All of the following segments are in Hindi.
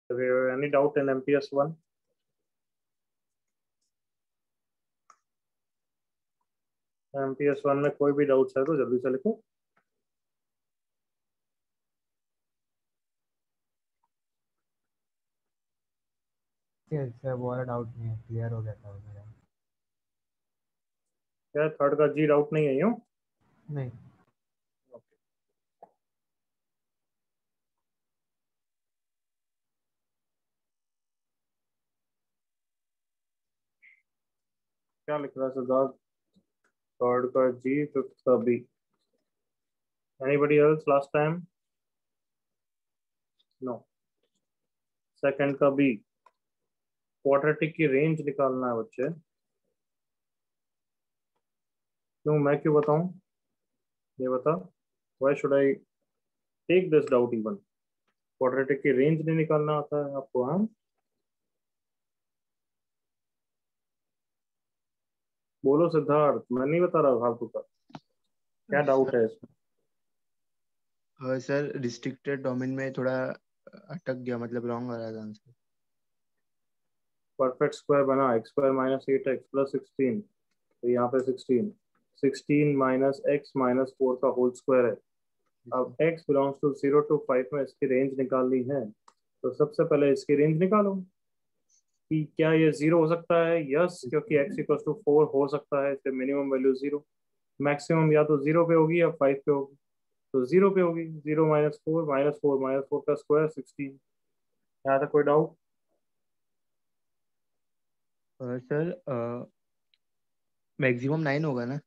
Any doubt in MPS 1? MPS 1 में कोई भी डाउट है तो जल्दी से लिखो। सर वो वाला डाउट नहीं है, क्लियर हो गया था मेरा। क्या थर्ड का जी डाउट नहीं है यूं? नहीं। क्या लिख रहा है सिद्धार्थ? थर्ड का जी, फिफ्थ का B. Anybody else last time? No. Second का बी। क्वाड्रेटिक की रेंज निकालना है बच्चे। क्यों, मैं क्यों बताऊं? ये बता, why should I take this doubt even? Quadratic की रेंज नहीं निकालना आता है आपको? हाँ, बोलो सिद्धार्थ, मैं नहीं बता रहा फालतू का। क्या डाउट है इसमें? सर रिस्ट्रिक्टेड डोमेन में थोड़ा अटक गया, मतलब रॉन्ग आ रहा था आंसर। परफेक्ट स्क्वायर बना x square minus 8x plus 16, तो यहाँ पे 16 माइनस एक्स माइनस 4 का होल स्क्वायर है। अब x बिलोंग्स टू 0 to 5 में इसकी रेंज निकालनी है, तो सबसे पहले इसकी रेंज निकालो कि क्या ये 0 हो सकता है। यस, क्योंकि x इक्वल टू 4 हो सकता है, इसलिए मिनिमम वैल्यू 0। मैक्सिमम या तो 0 पे होगी या 5 पे होगी, तो 0 पे होगी। 0 माइनस फोर का स्क्वायर 16। यहाँ तक कोई डाउट? सर मैक्सिमम 9 होगा ना?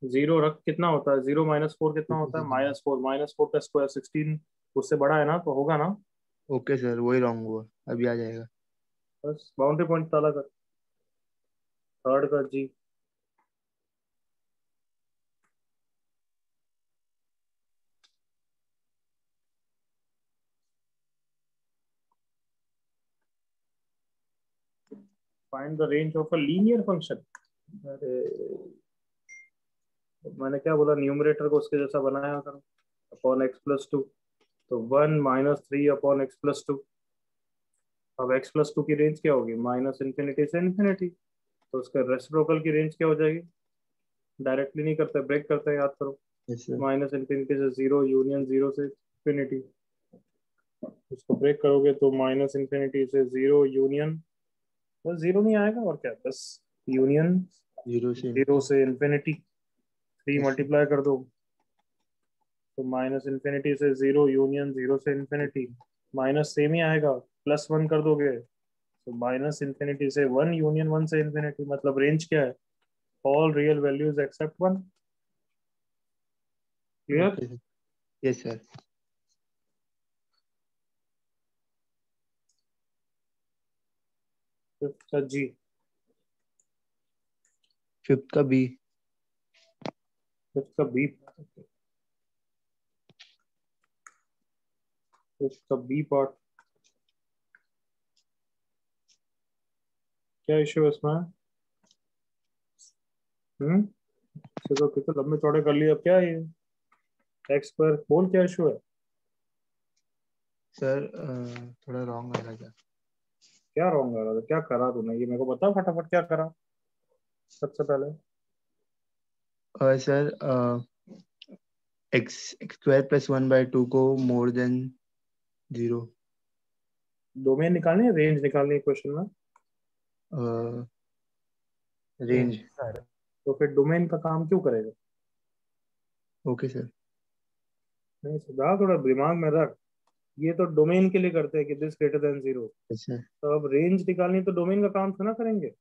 0 रख, कितना होता है 0 माइनस 4 कितना होता है? माइनस फोर का स्क्वायर 16, उससे बड़ा है ना, तो होगा ना। ओके सर, वही रॉन्ग हुआ, अभी आ जाएगा। बस बाउंड्री पॉइंट ताला कर। थर्ड का G. Find the range of a linear function. अरे, मैंने क्या बोला, न्यूमरेटर को उसके जैसा बनाया करो, अपॉन एक्स प्लस टू। तो 1 - 3 अपॉन x+2। अब x+2 की रेंज क्या होगी? माइनस इन्फिनिटी से इन्फिनिटी। तो उसका रेसिप्रोकल की रेंज क्या हो जाएगी? डायरेक्टली नहीं करते, ब्रेक करते हैं, याद करो। Yes sir. माइनस इन्फिनिटी से 0 यूनियन 0 से इन्फिनिटी। उसको ब्रेक करोगे तो माइनस इन्फिनिटी से 0 यूनियन, बस 0 नहीं आएगा और क्या, बस यूनियन 0 से इन्फिनिटी। 3 yes sir. मल्टीप्लाई कर दो तो माइनस इन्फिनिटी से 0 यूनियन 0 से इन्फिनिटी। माइनस सेम ही आएगा, +1 कर दोगे तो माइनस इन्फिनिटी से 1 यूनियन 1 से इन्फिनिटी। मतलब रेंज क्या है? All real values except 1। Clear? Okay sir. Yes sir. Fifth का जी। फिफ्थ का बी। फिफ्थ का बी। फिफ्थ का बी पार्ट। क्या इश्यू है इसमें? इसे तो कितने लंबे चौड़े कर लिए, अब क्या है ये एक्स स्क्वायर बोल, क्या इशू है? सर थोड़ा रॉन्ग आ रहा था। क्या रॉन्ग आ रहा था? क्या करा तूने, ये मेरे को बता फटाफट, क्या करा सबसे पहले? सर एक्स स्क्वायर प्लस 1/2 को मोर देन 0। डोमेन निकालनी है, रेंज निकालनी है क्वेश्चन में। रेंज। सर तो फिर डोमेन का काम क्यों करेगा? Okay sir. नहीं सुधा, थोड़ा दिमाग में रख। ये तो डोमेन के लिए करते हैं कि दिस ग्रेटर देन 0। अच्छा। तो अब रेंज निकालनी तो डोमेन का काम थोड़ा करेंगे।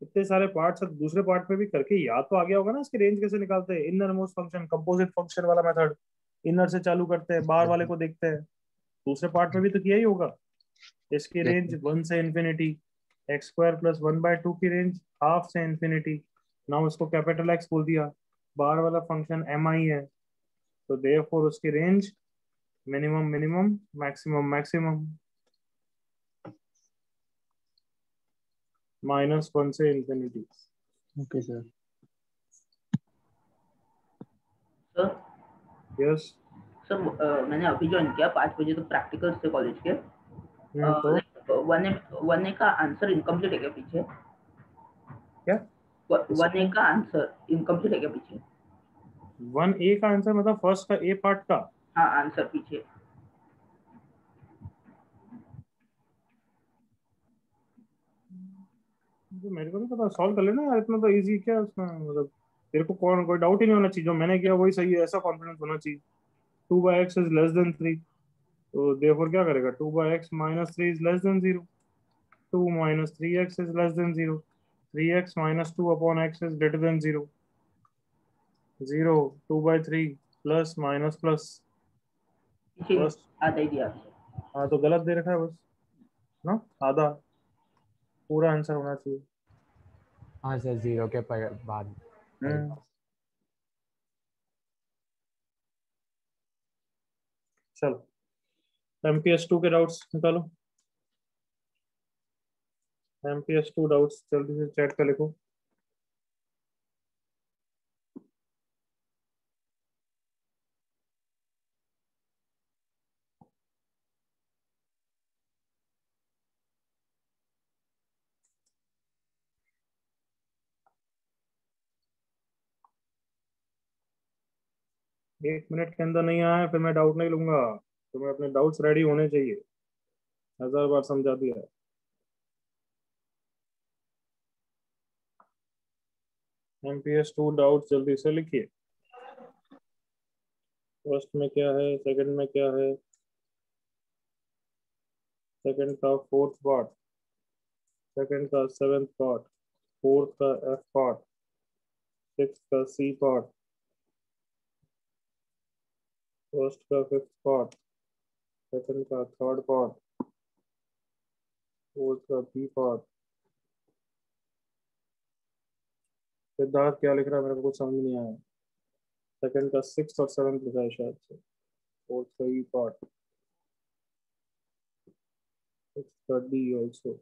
इतने सारे पार्ट्स अब दूसरे पार्ट में भी करके याद तो आ गया होगा ना इसकी रेंज कैसे निकालते हैं। Inner most function, composite function वाला मेथड, इनर से चालू करते हैं, बाहर वाले को देखते हैं। दूसरे पार्ट में भी तो किया ही होगा। इसकी यस रेंज सर। 1 से इन्फिनिटी, एक्स स्क्वायर प्लस 1/2 की रेंज हाफ से इन्फिनिटी। नाउ इसको कैपिटल एक्स बोल दिया, बाहर वाला फंक्शन एम आई है, तो देयरफॉर उसकी range minimum minimum maximum maximum -1 से infinity. Okay sir. Yes. Sir मैंने अभी ज्वाइन किया, 5 बजे तो प्रैक्टिकल्स थे कॉलेज के। तो 1A का आंसर इनकम्प्लीट है क्या पीछे? क्या 1A का आंसर इनकम्प्लीट है क्या पीछे? 1A का आंसर मतलब फर्स्ट का ए पार्ट का? हाँ आंसर पीछे। तो मेरे को नहीं पता, सॉल्व कर लेना यार, इतना तो इजी क्या है उसमें, मतलब तेरे को कौन कोई डाउट ही नहीं होना चाहिए, जो मैंने किया वही सही है, ऐसा कॉन्फिडेंस होना चाहिए। 2/x इज लेस देन 3, तो देयरफॉर क्या करेगा, 2/x minus 3 is less then 0, 2 minus 3x is less then 0, 3x minus 2 upon x is greater than 0, 0 2/3 plus minus plus पीछे बस। आधा ही दिया। हाँ तो गलत दे रखा है बस ना, आधा, पूरा आंसर होना चाहिए। हाँ सर, 0 के बाद। चलो MPS 2 के डाउट्स निकालो, MPS 2 डाउट्स जल्दी से चैट पे लिखो। एक मिनट के अंदर नहीं आया फिर मैं डाउट नहीं लूंगा, तुम्हें अपने डाउट्स रेडी होने चाहिए, 1000 बार समझा दिया है। MPS 2 डाउट्स जल्दी से लिखिए। फर्स्ट में क्या है, सेकंड में क्या है, सेकंड का फोर्थ पार्ट, सेकंड का सेवेंथ पार्ट, फोर्थ का F पार्ट, सिक्स का C पार्ट, फर्स्ट का फिफ्थ पार्ट, सेकंड का थर्ड पार्ट, फोर्थ का B पार्ट। सिद्धार्थ क्या लिख रहा है मेरे को कुछ समझ नहीं आया, सेकंड का सिक्स और सेवेंथ लिखा है शायद से, फोर्थ का E पार्ट, सिक्स का D ऑल्सो।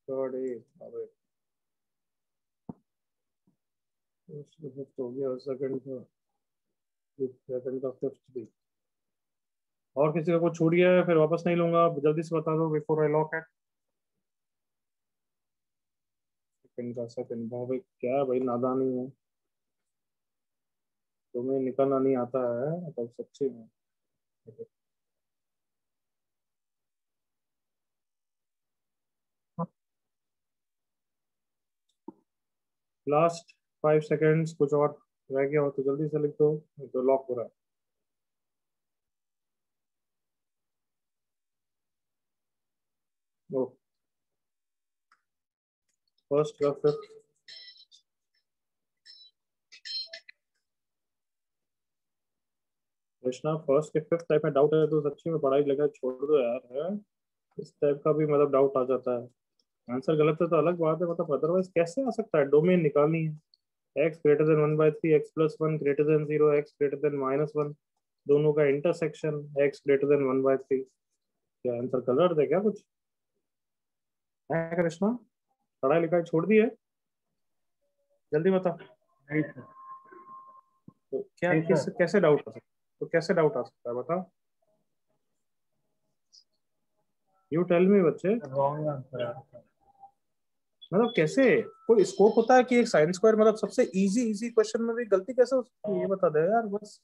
थर्ड A, अबे फिफ्थ हो गया, सेकंड का फिफ्थ भी। और किसी का कुछ छूट गया है फिर वापस नहीं लूंगा, जल्दी से बता दो before I lock it. Second का सेकंड, भाई क्या भाई नादानी है, तुम्हें निकलना नहीं आता है मतलब सच्ची में। लास्ट 5 सेकेंड्स, कुछ और रह गया हो तो जल्दी से लिख दो, नहीं तो लॉक हो रहा है। फर्स्ट का फिफ्थ, कृष्णा फर्स्ट के फिफ्थ टाइप में डाउट है तो सच्ची में पढ़ाई लगा छोड़ दो यार, है इस टाइप का भी मतलब डाउट आ जाता है। आंसर गलत है तो अलग बात है, मतलब अदरवाइज कैसे आ सकता है, डोमेन निकालनी है, x greater then 1/3, x plus 1 greater than 0, x greater than -1, दोनों का इंटरसेक्शन, x ग्रेटर देन 1/3। क्या आंसर कलर है क्या कुछ है कृष्णा, पढ़ाई लिखाई छोड़ दी है, जल्दी बता। नहीं सर। तो क्या नहीं किस सर। कैसे डाउट आ सकता है, तो कैसे डाउट आ सकता है बताओ, यू टेल मी बच्चे, रॉन्ग आंसर है सर। मतलब कैसे, कोई स्कोप होता है कि एक साइंस स्क्वायर मतलब सबसे इजी इजी क्वेश्चन में भी गलती कैसे हो सकती है, ये बता दे यार बस,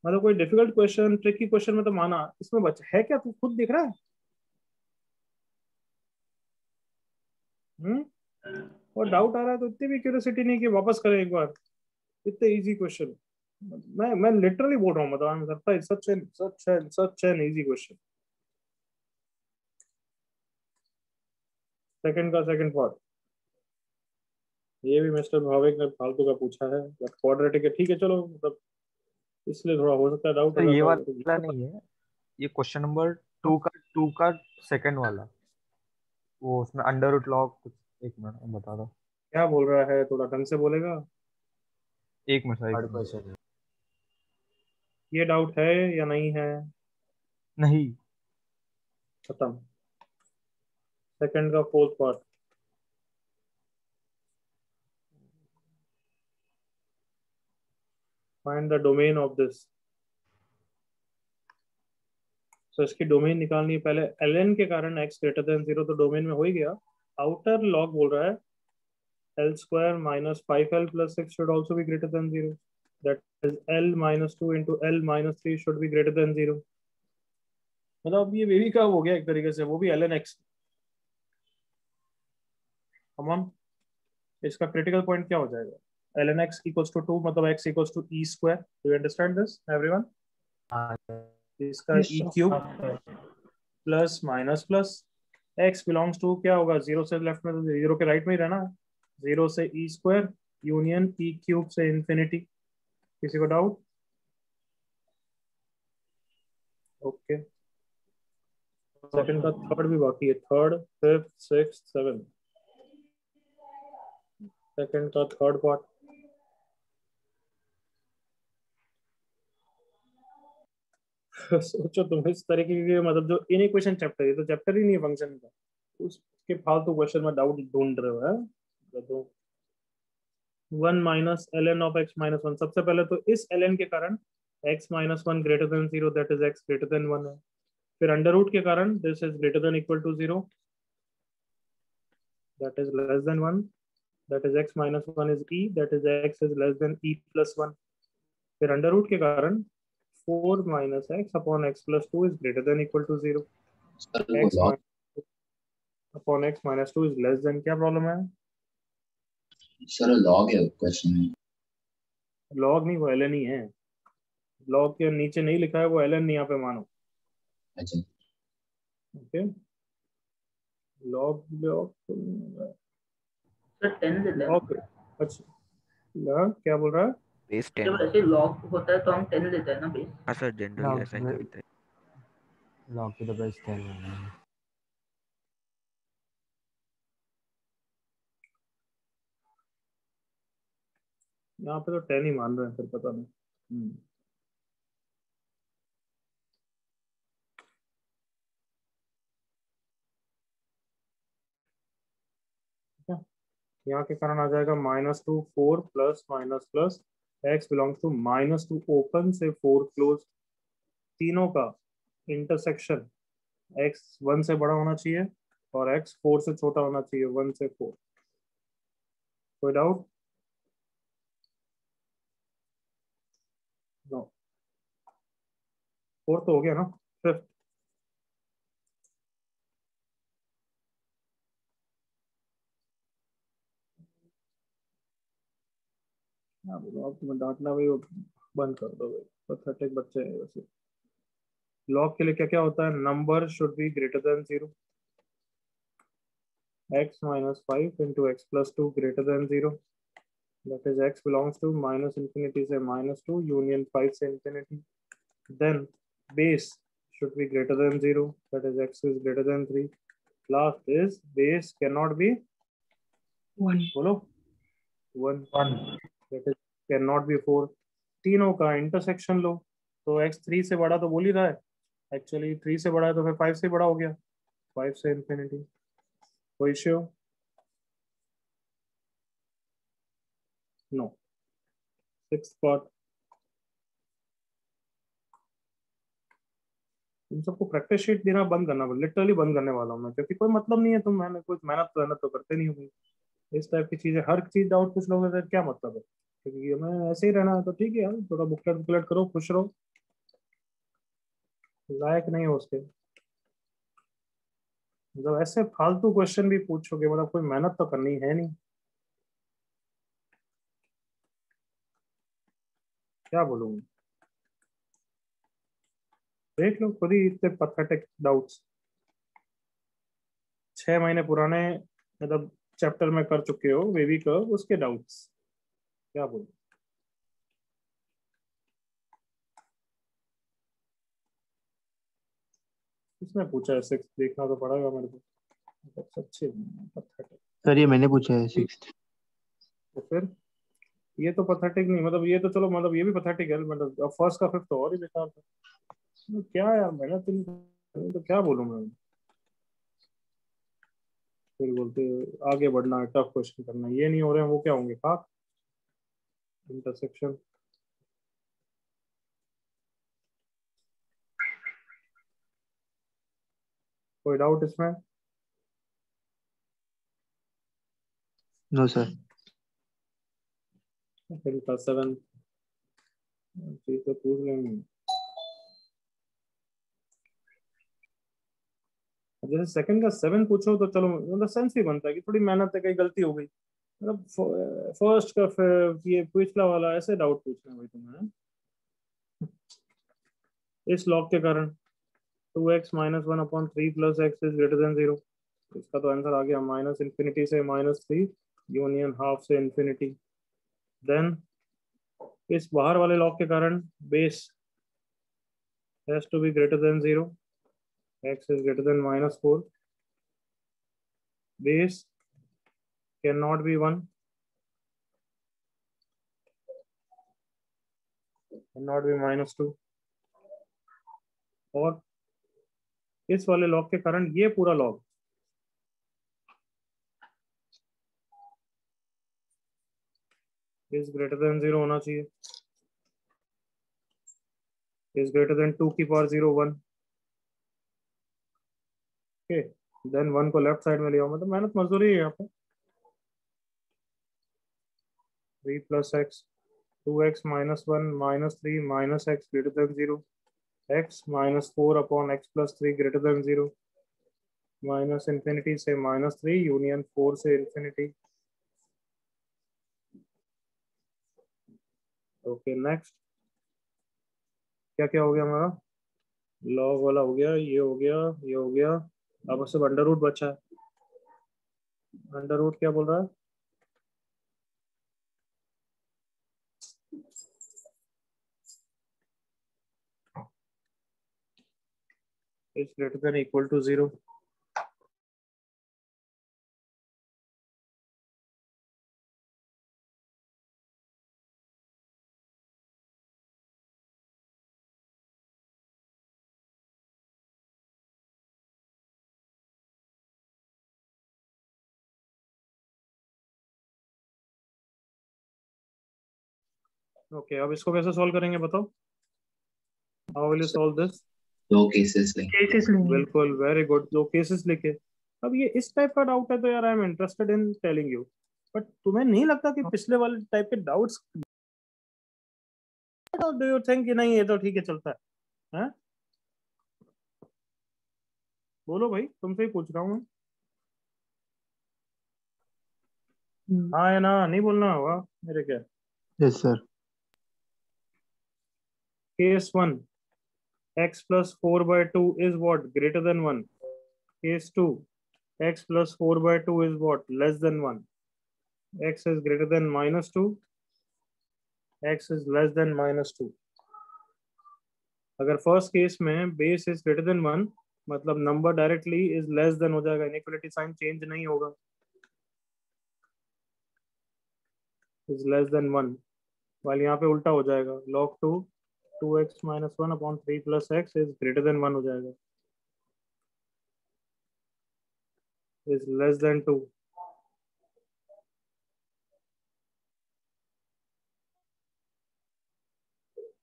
मतलब कोई डिफिकल्ट क्वेश्चन ट्रिकी क्वेश्चन में तो माना, इसमें बच्चा है क्या, तू खुद देख रहा है। हम्म और डाउट आ रहा है तो इतनी भी क्यूरियोसिटी नहीं कि वापस करें एक बार, इतने इजी क्वेश्चन, मैं लिटरली बोल रहा हूँ, मतलब I am surprise, such an easy question. Second का सेकंड पार्ट, ये भी मिस्टर भाविक ने फालतू का पूछा है, बट क्वाड्रेटिक है, ठीक है चलो, मतलब इसलिए थोड़ा हो सकता है डाउट तो अगर ये डाउट वाला नहीं है, ये क्वेश्चन नंबर टू का सेकंड वाला, वो उसमें अंडर रूट लॉग कुछ। एक मिनट मैं बता दो। क्या बोल रहा है, थोड़ा ढंग से बोलेगा। एक मिनट एक थर्ड मिनट। क्वेश्चन है। ये डाउट है या नहीं है, नहीं। खत्म। सेकंड का fourth part, find the domain of this. तो इसकी डोमेन निकालनी है पहले। ln के कारण x ग्रेटर देन 0 तो डोमेन में हो ही गया। आउटर लॉग बोल रहा है l square minus 5l plus 6 should also be greater than 0. That is l minus 2 into l minus 3 should be greater than 0. मतलब ये वेवी का हो गया एक तरीके से, वो भी ln x। कम ऑन, इसका क्रिटिकल पॉइंट क्या हो जाएगा? ln x equals to 2 मतलब x equals to e square. Do you understand this everyone? इसका e cube plus minus plus x belongs to क्या होगा? 0 से लेफ्ट में, तो 0 के राइट में ही रहना है। 0 से e square union e cube से इंफिनिटी। किसी को डाउट? ओके, सेकंड का थर्ड भी बाकी है। Third, fifth, sixth, seventh. Second का थर्ड पार्ट, सोचो तुम इस तरीके के, मतलब जो इनइक्वेशन चैप्टर है, तो चैप्टर ही नहीं है फंक्शन का, उसके फालतू क्वेश्चन में डाउट ढूंढ रहे हो है। तो 1 minus ln of x minus 1। सबसे पहले तो इस ln के कारण x minus 1 greater than 0, that is x greater than 1 है। फिर अंडर रूट के कारण this is greater than equal to 0, that is less than 1, that is x minus 1 is e, that is x is less than e plus 1। फिर अंडर रूट के कारण 4 minus x upon x plus 2 is greater than equal to 0, x upon x minus 2 is less than. क्या प्रॉब्लम है सर? लॉग है क्वेश्चन में। लॉग नहीं, वो ln ही है। लॉग के नीचे नहीं लिखा है, वो ln यहाँ पे मानो। अच्छा, ओके, लॉग लॉग सर 10 लेते हैं। लॉग, अच्छा क्या बोल रहा है? बेस जब 10। ऐसे लॉग होता है तो हम 10 लेते हैं ना बेस। हाँ सर, जनरली ऐसा ही करते हैं। लॉग की तो बेस 10 है। यहाँ पे तो 10 ही मान रहे हैं, फिर पता नहीं। यहाँ के कारण आ जाएगा -2 4 plus minus plus x belongs to -2 open से 4 क्लोज। तीनों का इंटरसेक्शन x 1 से बड़ा होना चाहिए और x 4 से छोटा होना चाहिए, 1 से 4। कोई डाउट? नो। 4 तो हो गया ना। फिफ्थ, अब तुम्हें डांटना भाई बंद कर दो भाई, पथेटिक बच्चे हैं वैसे। लॉग के लिए क्या क्या होता है? Number should be greater than 0, x minus 5 into x plus 2 greater than 0, that is x belongs to minus infinity से -2 union 5 से infinity। Then base should be greater than 0, that is x is greater than 3। Last is base cannot be 1, बोलो 1, that is cannot be 4। तीनों का इंटरसेक्शन लो तो x 3 से बड़ा तो बोल ही रहा है, एक्चुअली 3 से बड़ा है तो फिर 5 से बड़ा हो गया, 5 से इंफिनिटी। कोई इश्यू? नो। सिक्स्थ पार्ट, तुम सबको प्रैक्टिस शीट देना बंद करना, लिटरली बंद करने वाला हूँ मैं, क्योंकि कोई मतलब नहीं है। तुम मैंने कुछ मेहनत तो करते नहीं हो। इस टाइप की चीजें, हर चीज डाउट पूछ लोगे तो क्या मतलब है? क्योंकि मैं ऐसे ही रहना है तो ठीक है यार, थोड़ा बुकलेट बुकलेट करो, खुश रहो। लायक नहीं हो उसके, मतलब ऐसे फालतू क्वेश्चन भी पूछोगे, मतलब कोई मेहनत तो करनी है नहीं। क्या बोलूँ, देख लो खुद ही, इतने पथेटिक डाउट्स 6 महीने पुराने, मतलब चैप्टर में कर चुके हो बेबी कर्व, उसके डाउट्स क्या बोलूं। किसने पूछा है? 6 देखना तो पड़ेगा मेरे को, सच्ची पथेटिक। सर ये मैंने पूछा है 6। तो फिर ये तो पथेटिक नहीं, मतलब ये तो चलो, मतलब ये भी पथेटिक है, मतलब फर्स्ट का फिफ्थ तो और ही बेकार था। तो क्या यार, मेहनत तो क्या बोलूं मैं। फिर बोलते आगे बढ़ना है, टफ क्वेश्चन करना है। ये नहीं हो रहे हैं, वो क्या होंगे? खाक, इंटरसेक्शन। कोई डाउट इसमें? No sir. फिर क्लास 7 चीज तो पूछ लेंगे। जैसे सेकंड का 7 पूछो तो चलो मतलब सेंस ही बनता है कि थोड़ी मेहनत है, कहीं गलती हो गई। मतलब फर्स्ट का फिर ये पिछला वाला ऐसे डाउट पूछना है भाई तुम्हें। इस लॉग के कारण 2x minus 1/3 plus x is greater than 0। इसका तो आंसर आ गया, माइनस इन्फिनिटी से -3 यूनियन हाफ से इन्फिनिटी। देन इस बाहर वाले लॉग के कारण base has to be greater than 0, x is greater than -4, base cannot be 1, cannot be -2। और इस वाले लॉग के कारण ये पूरा लॉग इज ग्रेटर देन 0 होना चाहिए, इज ग्रेटर देन 2 की पावर 0 1। ओके, देन 1 को लेफ्ट साइड में ले आओ, मतलब मेहनत मजदूरी है यहाँ पे। 3 plus x, 2x minus 1 -3 minus x greater than 0, x -4/x+3 greater than 0, minus infinity से -3 यूनियन 4 से इन्फिनिटी। ओके नेक्स्ट क्या क्या हो गया हमारा? लॉग वाला हो गया, ये हो गया, ये हो गया। अब सिर्फ अंडर रूट बचा है। अंडर रूट क्या बोल रहा है? Is greater than equal to 0। Okay, अब इसको कैसे सॉल्व करेंगे बताओ? How will you solve this? दो केसेस लेंगे। केसेस लेंगे। बिल्कुल, वेरी गुड, दो केसेस लिखे। अब ये इस टाइप का डाउट है तो यार I am interested in telling you, but तुम्हें नहीं लगता कि पिछले वाले टाइप के डाउट्स, डू यू थिंक कि नहीं ये तो ठीक है चलता है? हैं? बोलो भाई, तुमसे ही पूछ रहा हूँ मैं। हाँ या ना, नहीं बोलना होगा मेरे क्या। Yes sir. Case 1, x plus 4 by 2 is what? Greater than 1. Case 2, x plus 4 by 2 is what? Less than 1. X is greater than -2, x is less than -2। अगर फर्स्ट केस में बेस इज ग्रेटर देन 1 मतलब number directly is less then हो जाएगा, इनइक्वालिटी साइन चेंज नहीं होगा, इज लेस देन 1। वाले यहाँ पे उल्टा हो जाएगा, log 2 2x minus 1/3 plus x is greater than 1 हो जाएगा, is less than 2।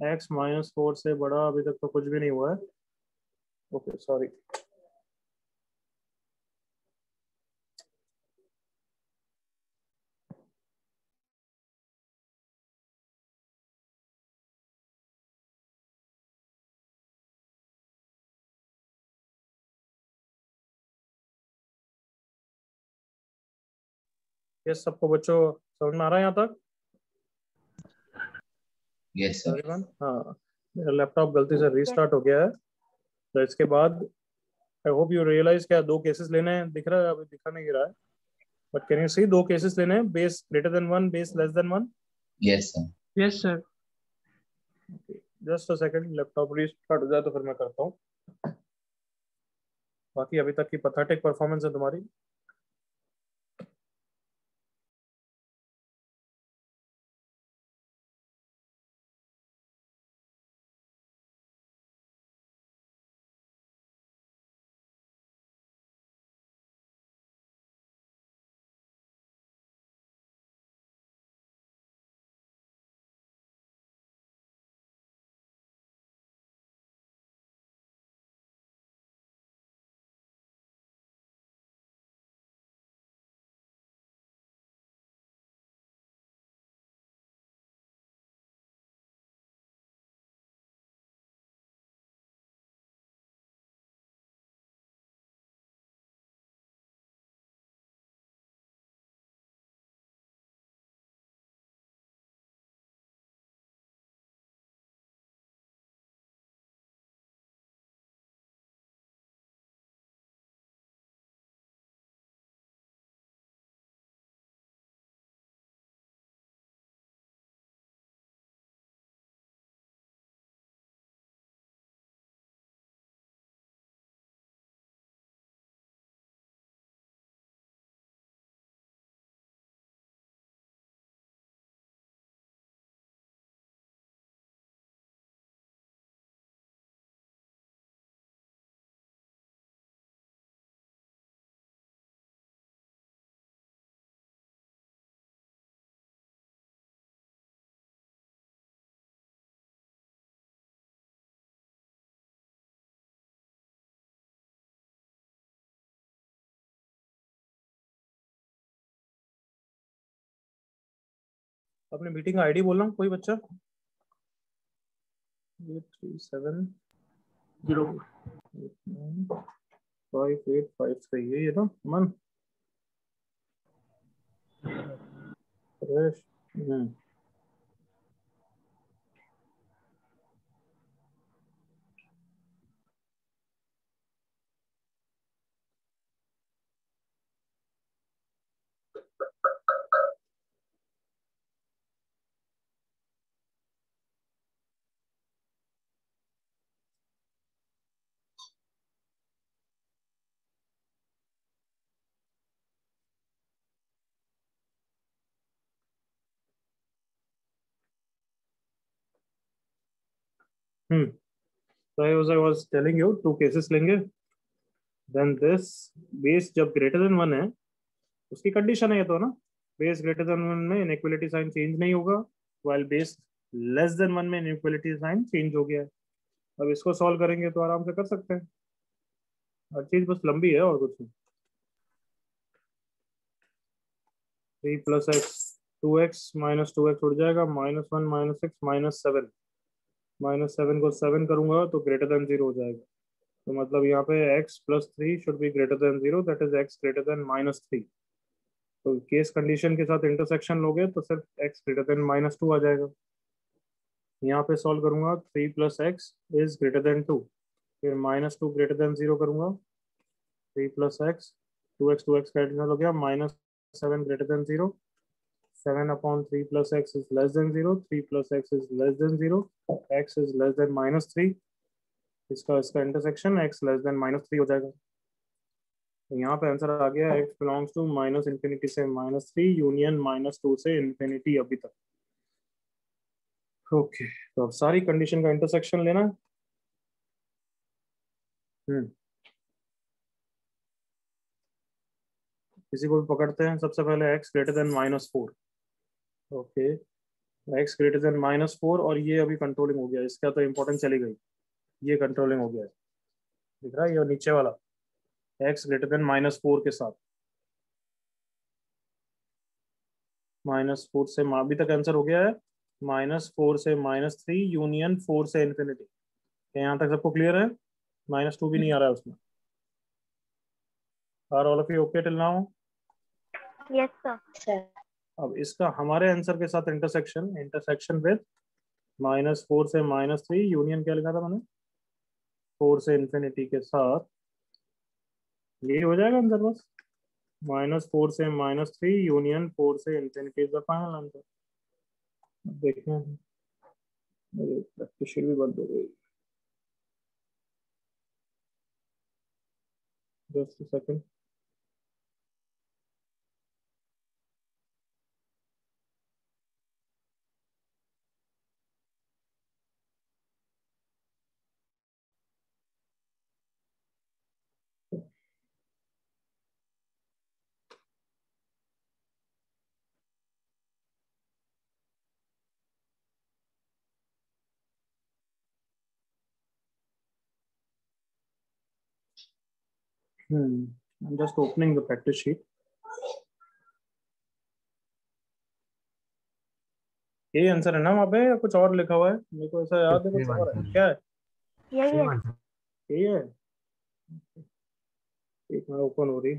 x -4 से बड़ा अभी तक तो कुछ भी नहीं हुआ है। Okay sorry. ये सबको बच्चों समझ में आ रहा है यहाँ तक? Yes sir. एवरीवन? हाँ, मेरा लैपटॉप गलती से रीस्टार्ट हो गया है, तो इसके बाद आई होप यू रियलाइज क्या दो केसेस लेने हैं, दिख रहा है अभी दिखा नहीं रहा है, बट कैन यू सी दो केसेस लेने हैं, base greater than 1, base less than 1। Yes sir. Yes sir. Just a second, laptop restart हो जाए तो फिर मैं करता हूँ। बाकी अभी तक की पथेटिक परफॉर्मेंस है तुम्हारी। अपने मीटिंग का आईडी बोलना कोई बच्चा। 837 0 5853 ये ना मन Suresh. So I was telling you two cases लेंगे। Then this base जब greater than 1 है उसकी कंडीशन है ये तो ना, बेस ग्रेटर देन 1 में इनइक्वालिटी साइन चेंज नहीं होगा, while बेस लेस देन 1 में इनइक्वालिटी साइन चेंज हो गया है। अब इसको सॉल्व करेंगे तो आराम से कर सकते हैं, हर चीज बस लंबी है और कुछ नहीं। 3 plus x 2x minus 2x उड़ जाएगा, -1 -6 -7 -7 को 7 करूंगा तो ग्रेटर देन 0 हो जाएगा। तो मतलब यहाँ पे x plus 3 should be greater than 0, that is x greater then -3। तो केस कंडीशन के साथ इंटरसेक्शन लोगे तो सिर्फ x ग्रेटर देन -2 आ जाएगा। यहाँ पे सॉल्व करूंगा 3 plus x is greater then 2, फिर -2 ग्रेटर देन 0 करूंगा, 3 प्लस एक्स 2x कैंसिल हो गया, -7 greater than 0, 7/3 plus x is less then 0, 3 plus x is less then 0, x is less then -3, इसका इसका इंटरसेक्शन x लेस देन -3 हो जाएगा। तो यहाँ पे आंसर आ गया x बिलोंग्स टू -∞ से -3 यूनियन -2 से इंफिनिटी अभी तक। ओके तो अब सारी कंडीशन का इंटरसेक्शन लेना। किसी को भी पकड़ते हैं। सबसे पहले x greater then -4। Okay x greater then -4 और ये अभी कंट्रोलिंग हो गया, इसका तो इंपॉर्टेंस चली गई, ये कंट्रोलिंग हो गया है, दिख रहा है ये नीचे वाला x ग्रेटर देन -4 के साथ। -4 से अभी तक आंसर हो गया है -4 से -3 यूनियन 4 से इंफिनिटी। यहाँ तक सबको क्लियर है? -2 भी नहीं आ रहा है उसमें। Are all of you okay till now? Yes sir. अब इसका हमारे आंसर के साथ इंटरसेक्शन विद -4 से -3 यूनियन क्या लिखा था मैंने, 4 से इंफिनिटी के साथ, यही हो जाएगा आंसर बस। -4 से -3 यूनियन 4 से infinity is the final answer. देखते हैं, मेरी प्रैक्टिस शीट भी बंद हो गई, just a second. I'm just opening the practice sheet. यही आंसर है ना वहाँ पे या कुछ और लिखा हुआ है? मेरे को ऐसा याद है कुछ और है, क्या है? यही है। यही है, एक मिनट ओपन हो रही,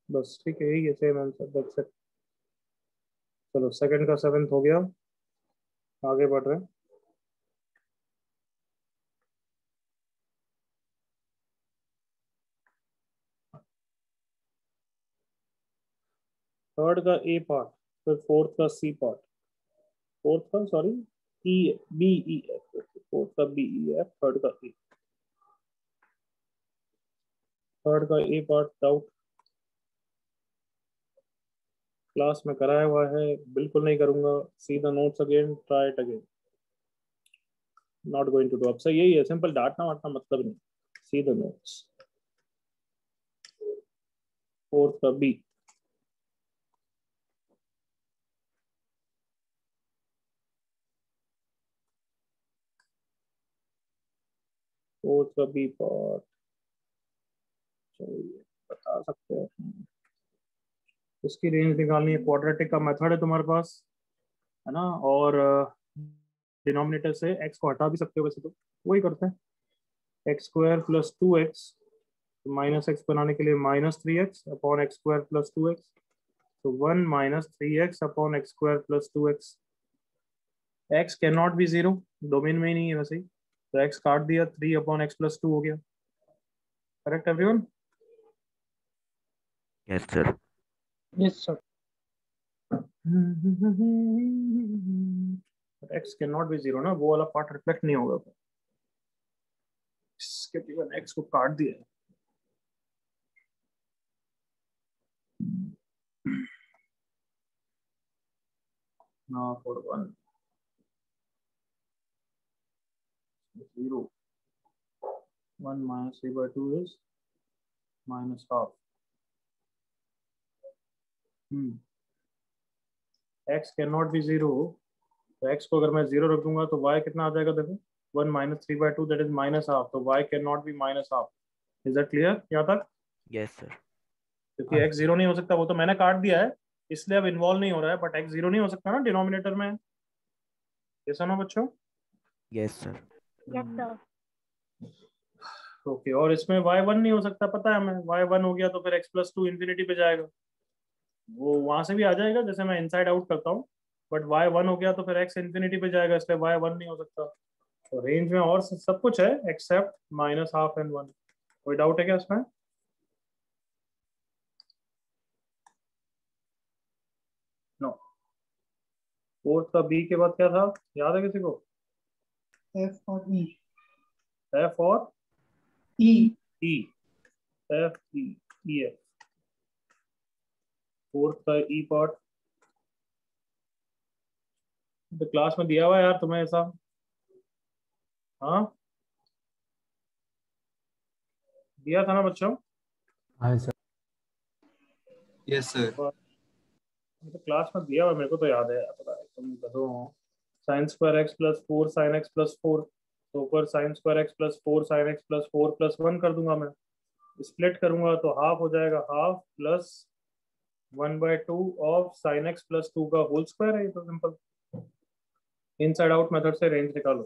बस ठीक है, यही है सेम आंसर, दैट्स इट। चलो सेकंड का 7th हो गया, आगे बढ़ रहे हैं। थर्ड का ए पार्ट, फिर फोर्थ का सी पार्ट, फोर्थ का sorry E B E F, fourth का बी ई एफ, थर्ड का ए। थर्ड का ए पार्ट डाउट क्लास में कराया हुआ है, बिल्कुल नहीं करूंगा। See the notes again, try it again, not going to do. अब सही यही है, सिंपल डांटना वाटना मतलब नहीं। सी द नोट्स, फोर्थ का बी, फोर्थ का बी पार्ट, चलिए बता सकते हैं। इसकी रेंज निकालनी है, क्वाड्रेटिक का मेथड है तुम्हारे पास, है ना, और डिनोमिनेटर से x को हटा भी सकते हो वैसे तो, वही करते हैं। X square plus 2x, minus x बनाने के लिए -3x upon x square plus 2x, तो 1 - 3x upon x square plus 2x। x can not be 0, domain में ही नहीं है वैसे ही, तो x काट दिया, 3 अपॉन एक्स प्लस 2 हो गया। Correct everyone? Yes sir. Yes sir. x can not be 0 ना, वो वाला पार्ट रिफ्लेक्ट नहीं होगा, इसके केवल x को काट दिया। Now for 1 0, 1 minus 3/2 is -half. x cannot be 0, तो x को अगर मैं 0 रख दूंगा तो y कितना आ जाएगा? देखो 1 - 3/2 that is -half, तो y cannot be -half. Is that clear यहाँ तक? Yes sir. क्योंकि x 0 नहीं हो सकता, वो तो मैंने काट दिया है इसलिए अब इन्वॉल्व नहीं हो रहा है, बट x 0 नहीं हो सकता ना डिनोमिनेटर में, ऐसा ना बच्चों? Yes sir. Yes sir. Okay, और इसमें y 1 नहीं हो सकता, पता है हमें, y 1 हो गया तो फिर x + 2 इंफिनिटी पे जाएगा, वो वहां से भी आ जाएगा जैसे मैं इनसाइड आउट करता हूँ, बट y 1 हो गया तो फिर x इंफिनिटी पे जाएगा, इसलिए y 1 नहीं हो सकता। तो रेंज में और सब कुछ है एक्सेप्ट -half and 1। कोई डाउट है क्या इसमें? नो। फोर्थ का b के बाद क्या था, याद है किसी को? F और E। f और E। e, f e e f। Fourth का e पार्ट तो क्लास में दिया हुआ है यार तुम्हें ऐसा, हाँ दिया था ना बच्चों? हाँ सर। Yes sir. तो क्लास में दिया हुआ है, मेरे को तो याद है, पता है तुम बता हो। sin² x + 4 sin x + 4, तो ऊपर sin² x + 4 sin x + 4 + 1 कर दूंगा मैं, स्प्लिट करूंगा तो हाफ हो जाएगा, half plus 1/2 of sin x + 2 का होल स्क्वायर है, ये तो सिंपल। इनसाइड आउट मेथड से रेंज निकालो।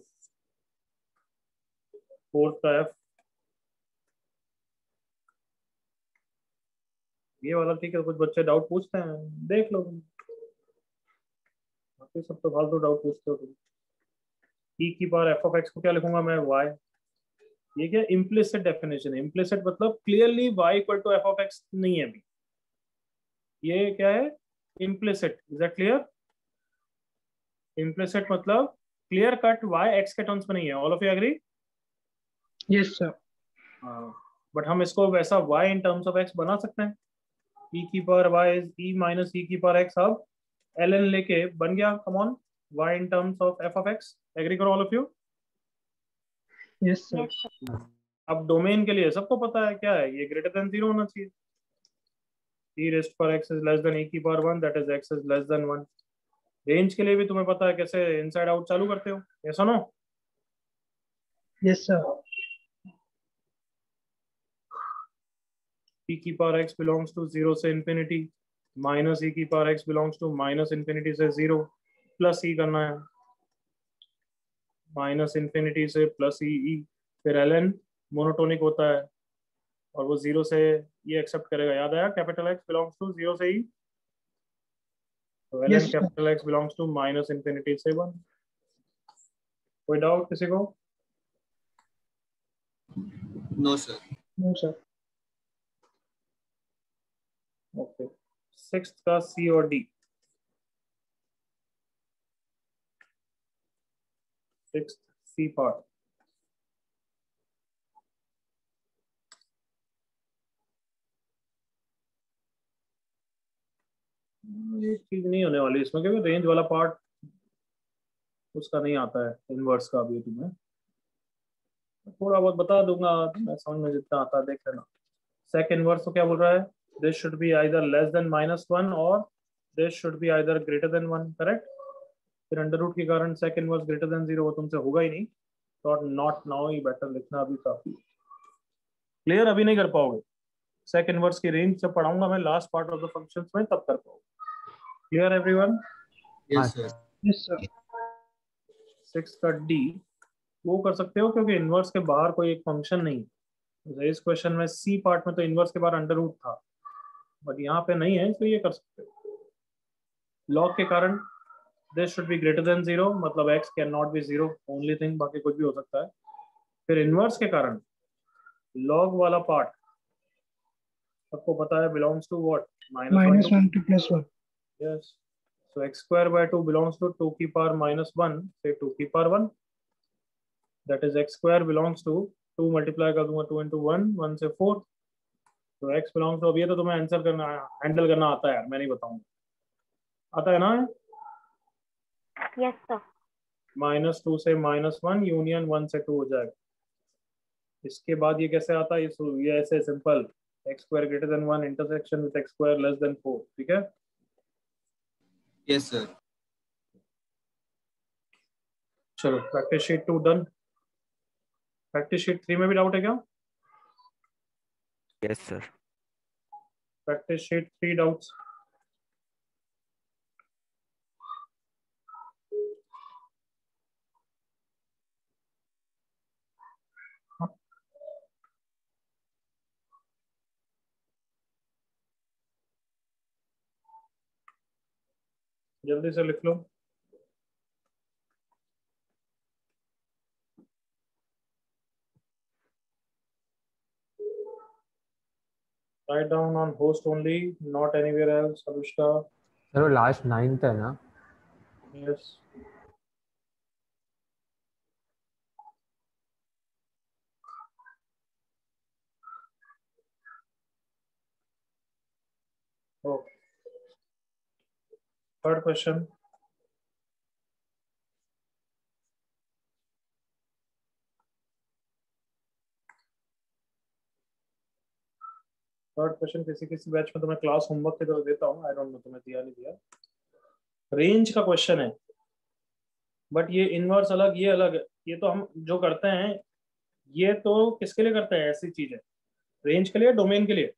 फोर्थ का f ये वाला ठीक है, कुछ बच्चे डाउट पूछते हैं, देख लो, बाकी सब तो फालतू डाउट पूछते हो तुम। e⁻f(x) को क्या लिखूंगा मैं? y। ये क्या इम्प्लिसिट डेफिनेशन है? इम्प्लिसिट मतलब क्लियरली y = f(x) नहीं है अभी, ये क्या है? Implicit. Is that clear? Implicit मतलब क्लियर कट y x के टर्म्स में नहीं है। All of you agree? Yes sir. But हम इसको वैसा y in terms of x बना सकते हैं। e⁻y इज e - e⁻x, अब ln लेके बन गया, come on, y in terms of f(x). Agree करो all of you? Yes sir. Yes sir. अब डोमेन के लिए सबको पता है क्या है, ये >0 होना चाहिए। e⁻x is less than e⁻1, that is x is less than 1। Range के लिए भी तुम्हें पता है कैसे इनसाइड आउट चालू करते हो, ये सुनो। Yes sir. e⁻x belongs to 0 से infinity, minus e⁻x belongs to -∞ से 0, प्लस e करना है, -∞ से प्लस e, फिर ln मोनोटोनिक होता है और वो 0 से ये एक्सेप्ट करेगा, याद आया? X belongs to 0 से e, तो ln Yes, sir. X belongs to -∞ से 1। कोई डाउट किसी को? No sir. No sir. Okay, sixth का सी और डी। सिक्स्थ सी पार्ट, ये चीज नहीं होने वाली इसमें, क्योंकि रेंज वाला पार्ट उसका नहीं आता है, इनवर्स का भी तुम्हें थोड़ा बहुत बता दूंगा, मैं समझ में जितना आता है देख लेना। सेक इनवर्स तो क्या बोल रहा है? This should be either less than -1 और this should be either greater than 1, correct? फिर अंडर रूट के कारण सेक इनवर्स ग्रेटर देन 0 वो तुमसे होगा ही नहीं, तो नॉट नाउ ही बेटर लिखना, अभी काफी क्लियर अभी नहीं कर पाओगे। सेक इनवर्स की रेंज जब पढ़ाऊंगा मैं last part of the functions में तब कर पाऊंगा। Clear everyone? Yes, sir. Yes, sir. 6 का डी वो कर सकते हो क्योंकि इनवर्स के बाहर कोई एक फंक्शन नहीं है। इस क्वेश्चन में सी पार्ट में तो इनवर्स के बाहर अंडर रूट था, बट यहाँ पे नहीं है, इसलिए ये कर सकते हो। लॉग के कारण this should be greater than 0, मतलब x can not be 0, only thing, बाकी कुछ भी हो सकता है। फिर इनवर्स के कारण लॉग वाला पार्ट सबको पता है belongs to what, -1 to +1. Yes, so x square by 2 belongs to 2 की पावर -1 से 2 की power 1, that is x square belongs to 2 multiply कर दूंगा 2 into 1, 1 से 4, तो x belongs to, अब ये तो तुम्हें आंसर करना हैंडल करना आता है यार, मैं नहीं बताऊंगा, आता है ना? Yes, sir. -2 से -1 यूनियन 1 से 2 हो जाएगा। इसके बाद ये कैसे आता है, ये ऐसे simple x square greater than 1 intersection with x square less than 4, ठीक है? Yes, sir. चलो practice sheet 2 done. Practice sheet 3 में भी डाउट है क्या? Yes, sir. Practice sheet 3 doubts. जल्दी से लिख लो। Write down on host only, not anywhere else. Anushka. चलो लास्ट 9th है ना? Yes. Oh. Third question. Third question किसी किसी बैच में तुम्हें क्लास होमवर्क की तरह देता हूँ, आई डोंट नो तुम्हें दिया नहीं दिया। रेंज का क्वेश्चन है, बट ये इनवर्स अलग, ये अलग है। ये तो हम जो करते हैं, ये तो किसके लिए करते हैं, ऐसी चीज है। रेंज के लिए, डोमेन के लिए,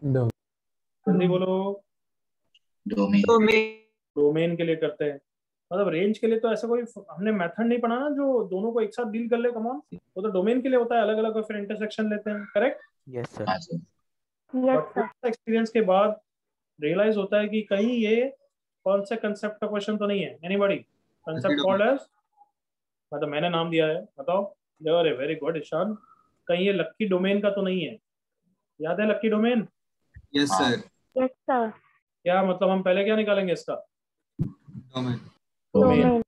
जल्दी बोलो। डोमेन के लिए करते हैं, मतलब रेंज के लिए तो ऐसा कोई हमने मेथड नहीं पढ़ा ना जो दोनों को एक साथ डील कर ले, कमान, वो तो डोमेन के लिए होता है, अलग अलग फिर इंटरसेक्शन लेते हैं, correct? Yes, sir. Yes, sir. Experience के बाद रियलाइज होता है कि कहीं ये कौन से कंसेप्ट का क्वेश्चन तो नहीं है। एनीबॉडी कंसेप्ट कॉल्ड एज, मतलब मैंने नाम दिया है, बताओ। अरे वेरी गुड ईशान, कहीं ये लक्की डोमेन का तो नहीं है? याद है लक्की domain? Yes, sir. Yes, sir. क्या मतलब हम पहले क्या निकालेंगे इसका? Domain. डोमेन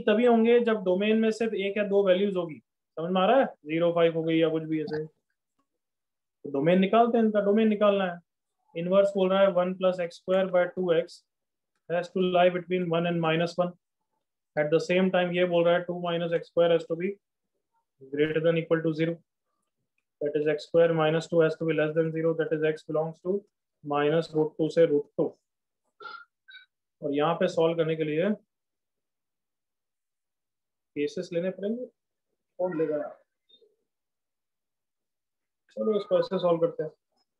तभी होंगे जब डोमेन में सिर्फ एक या दो वैल्यूज होगी, समझ में आ रहा है? 0, 5 हो गई या कुछ भी ऐसे, तो डोमेन निकालते हैं, इनका डोमेन निकालना है। इनवर्स बोल रहा है 1 + x square by 2x has to lie between 1 and -1. At the same time ये बोल रहा है 2 - x square has to be greater than equal to 0. That is x square - 2 has to be less than 0. That is x belongs to -√2 से √2। और यहाँ पे सॉल्व करने के लिए केसेस लेने पड़ेंगे, कौन लेगा यार? चलो इसको ऐसे सॉल्व करते हैं।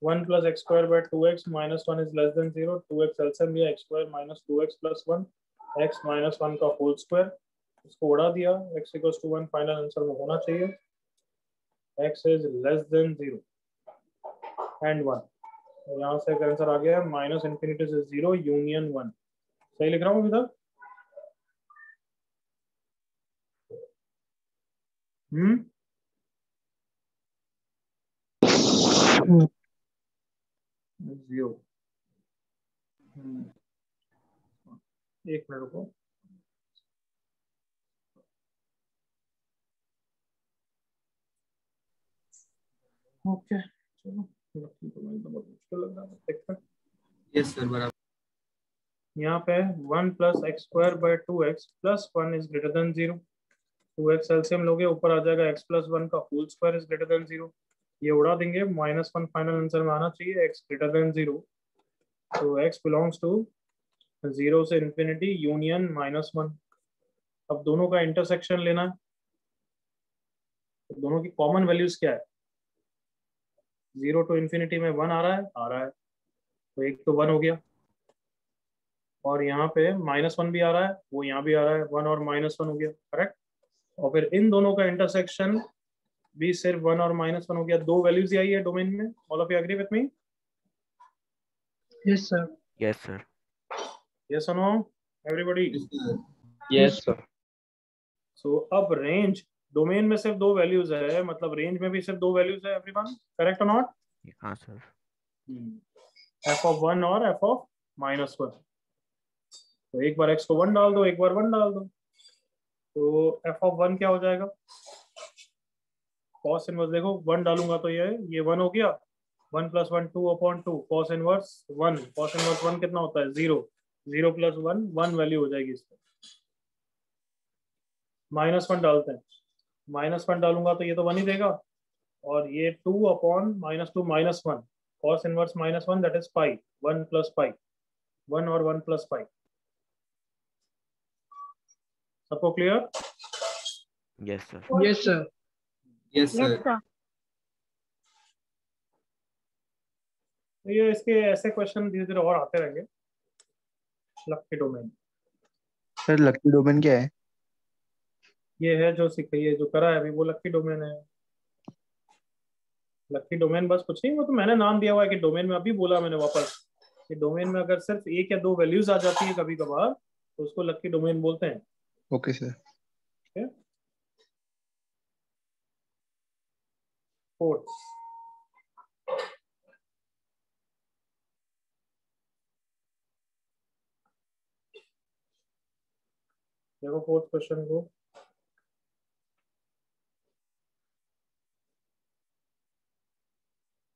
1 + x square by 2x -1 is less than 0. 2x LCM लिया, x square - 2x + 1, x - 1 का होल स्क्वायर, इसको उड़ा दिया, x = 1 फाइनल आंसर में होना चाहिए। x is less than 0 and 1, यहाँ से आंसर आ गया -∞ से 0 यूनियन 1। सही लिख रहा हूँ अभी तक? 0। एक मिनट रुको। ओके चलो, बहुत मुश्किल लग रहा है, देखते हैं। Yes, sir. बराबर। यहाँ पे 1 + x square by 2x + 1 is greater than 0। 2x LCM लोगे, ऊपर आ जाएगा x + 1 का whole square is greater than 0। ये उड़ा देंगे, -1 फाइनल आंसर में आना चाहिए, x greater than 0। तो x belongs to 0 से इंफिनिटी यूनियन -1। अब दोनों का इंटरसेक्शन लेना है, तो दोनों की कॉमन वैल्यूज क्या है? 0 टू इन्फिनिटी में 1 आ रहा है, तो एक तो 1 हो गया, और यहाँ पे -1 भी आ रहा है, वो यहाँ भी आ रहा है, 1 और -1 हो गया, करेक्ट। और फिर इन दोनों का इंटरसेक्शन भी सिर्फ 1 और -1 हो गया, 2 वैल्यूज ही आई है डोमेन में। All of you agree with me? Yes, sir. Yes, sir. Yes और no everybody? Yes sir. So अब रेंज, डोमेन में सिर्फ 2 वैल्यूज है, मतलब रेंज में भी सिर्फ 2 वैल्यूज है एवरीवन, करेक्ट और नॉट? हाँ सर। f(1) और f(-1). तो एक बार x को 1 डाल दो, एक बार 1 डाल दो, तो f(1) क्या हो जाएगा? cos इनवर्स देखो, 1 डालूंगा तो ये 1 हो गया, 1 + 1 2/2, cos इनवर्स 1, cos इनवर्स 1 कितना होता है? 0, 0 + 1 1 वैल्यू हो जाएगी इसमें। -1 डालते हैं, -1 डालूंगा तो ये तो 1 ही देगा, और ये 2/-2 -1, cos inverse -1 that is pi, 1 + पाई, 1 और 1 + पाई। सबको clear? Yes, sir. Yes, sir. Yes, Yes, sir. sir. तो ये इसके ऐसे क्वेश्चन धीरे धीरे और आते रहेंगे। लक्की डोमेन, सर लकी डोमेन क्या है? ये है जो ये जो करा है अभी, वो लक्की डोमेन है। लक्की डोमेन बस कुछ नहीं, वो तो मैंने नाम दिया हुआ है कि डोमेन में, अभी बोला मैंने वापस कि डोमेन में अगर सिर्फ 1 या 2 वैल्यूज आ जाती है कभी कभार, तो उसको लक्की डोमेन बोलते हैं। Okay sir. फोर्थ, देखो फोर्थ क्वेश्चन को,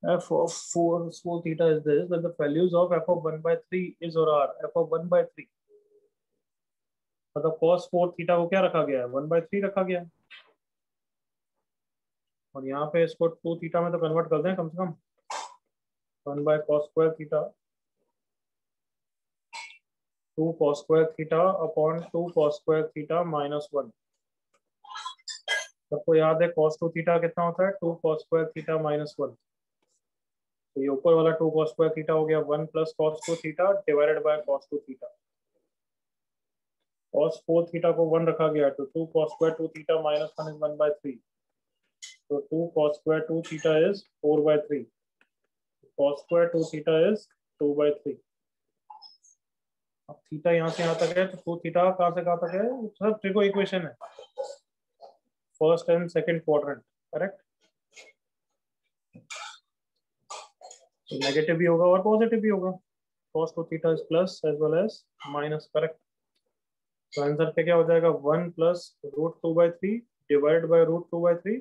f of 4 small theta is this, that the values of f(1/3) is or are f(1/3), मतलब cos 4 थीटा को क्या रखा गया है? 1/3 रखा गया है, और यहाँ पे इसको 2 थीटा में तो कन्वर्ट कर दें कम से कम, 1/cos² theta, 2cos² theta upon 2cos² theta -1। सबको याद है cos 2 थीटा कितना होता है? 2cos² theta -1। तो ये ऊपर वाला 2cos² थीटा हो गया 1 + cos 2 theta divided by cos 2 theta. cos 4 theta को 1 रखा गया, तो 2cos² 2 थीटा -1 is 1/3, तो 2cos² 2 theta is 4/3, cos² 2 theta is 2/3। अब थीटा यहाँ से यहाँ तक है, तो 2 थीटा कहाँ से कहाँ तक है? सब ट्रिको इक्वेशन है, first and second quadrant, correct. तो नेगेटिव भी होगा और पॉजिटिव भी होगा, cos 2 theta is plus as well as minus, correct. तो आंसर पे क्या हो जाएगा? 1 + √2/3 डिवाइडेड बाय √2/3,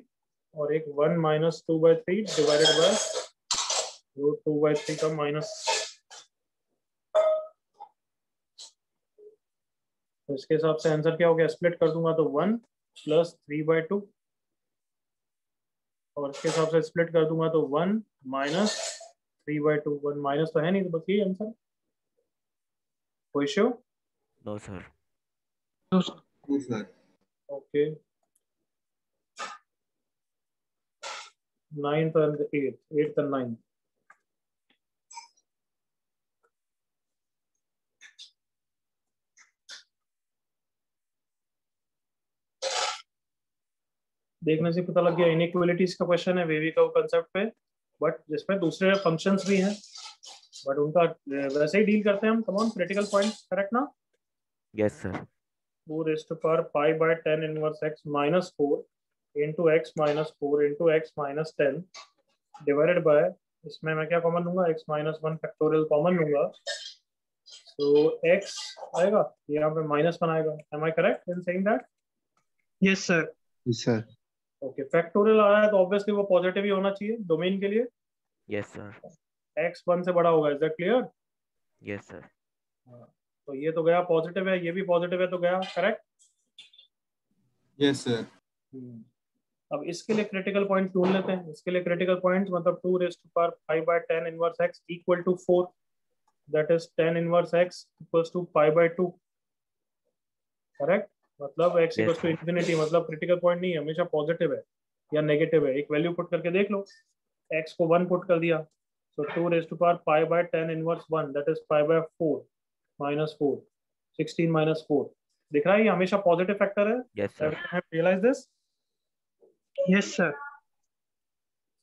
और एक 1 - 2/3 डिवाइडेड बाय √2/3 का माइनस। तो इसके हिसाब से आंसर क्या हो गया? स्प्लिट कर दूंगा तो 1 + 3/2, और इसके हिसाब से स्प्लिट कर दूंगा तो 1 - 3/2। 1 माइनस तो है नहीं, तो बस यही आंसर। कोई issue? No, sir. No, sir. No, sir. Okay, 9th and 8th, 8th and 9th। देखने से पता लग गया इनइक्वालिटीज का क्वेश्चन है वेवी कर्व कंसेप्ट पे, बट जिसमें दूसरे फंक्शंस भी हैं, बट उनका वैसे ही डील करते हैं हम। Come on, critical point, correct ना? Yes, sir. 4⁵ inverse x -4 into x - 4 into x - 10 divided by, इसमें मैं क्या कॉमन लूंगा? x -1 फैक्टोरियल कॉमन लूंगा, तो x आएगा, यहाँ पे -1 आएगा। Am I correct in saying that? Yes, sir. Yes sir. Okay, factorial आ रहा है तो ऑब्वियसली वो पॉजिटिव ही होना चाहिए डोमेन के लिए, Yes, sir. x 1 से बड़ा होगा। Is that clear? Yes, sir. तो ये तो गया पॉजिटिव है, ये भी पॉजिटिव है, तो गया करेक्ट। Yes, sir. अब इसके लिए क्रिटिकल पॉइंट ढूंढ लेते हैं। इसके लिए क्रिटिकल पॉइंट्स मतलब 2⁵ inverse x equal to 4, that is 10 inverse x equals to π/2, correct. मतलब x इक्वल्स टू इंफिनिटी, मतलब क्रिटिकल पॉइंट नहीं है, हमेशा पॉजिटिव है या नेगेटिव है। एक वैल्यू पुट करके देख लो, x को 1 पुट कर दिया, so 2 raised to power pi by 10 inverse 1, that is pi by 4 minus 4, 16 minus 4. दिख रहा है ये हमेशा पॉजिटिव फैक्टर है. Yes, sir. Everyone have realized this? Yes, sir.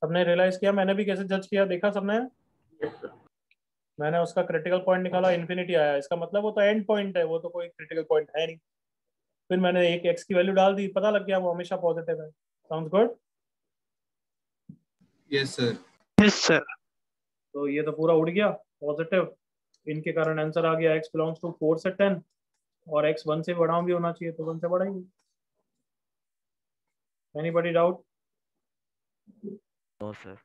सबने रियलाइज किया? मैंने भी कैसे जज किया देखा सबने? Yes, sir. मैंने उसका क्रिटिकल पॉइंट निकाला, इन्फिनिटी आया, इसका मतलब वो तो एंड पॉइंट है, वो तो कोई क्रिटिकल पॉइंट है नहीं. फिर मैंने एक x की वैल्यू डाल दी, पता लग गया वो हमेशा पॉजिटिव है. Sounds good? Yes, sir. Yes, sir. तो ये तो पूरा उड़ गया पॉजिटिव, इनके कारण आंसर आ गया x बिलोंग्स टू 4 से 10, और x 1 से बड़ा भी होना चाहिए, तो 1 से बड़ा ही. Anybody doubt? No, sir.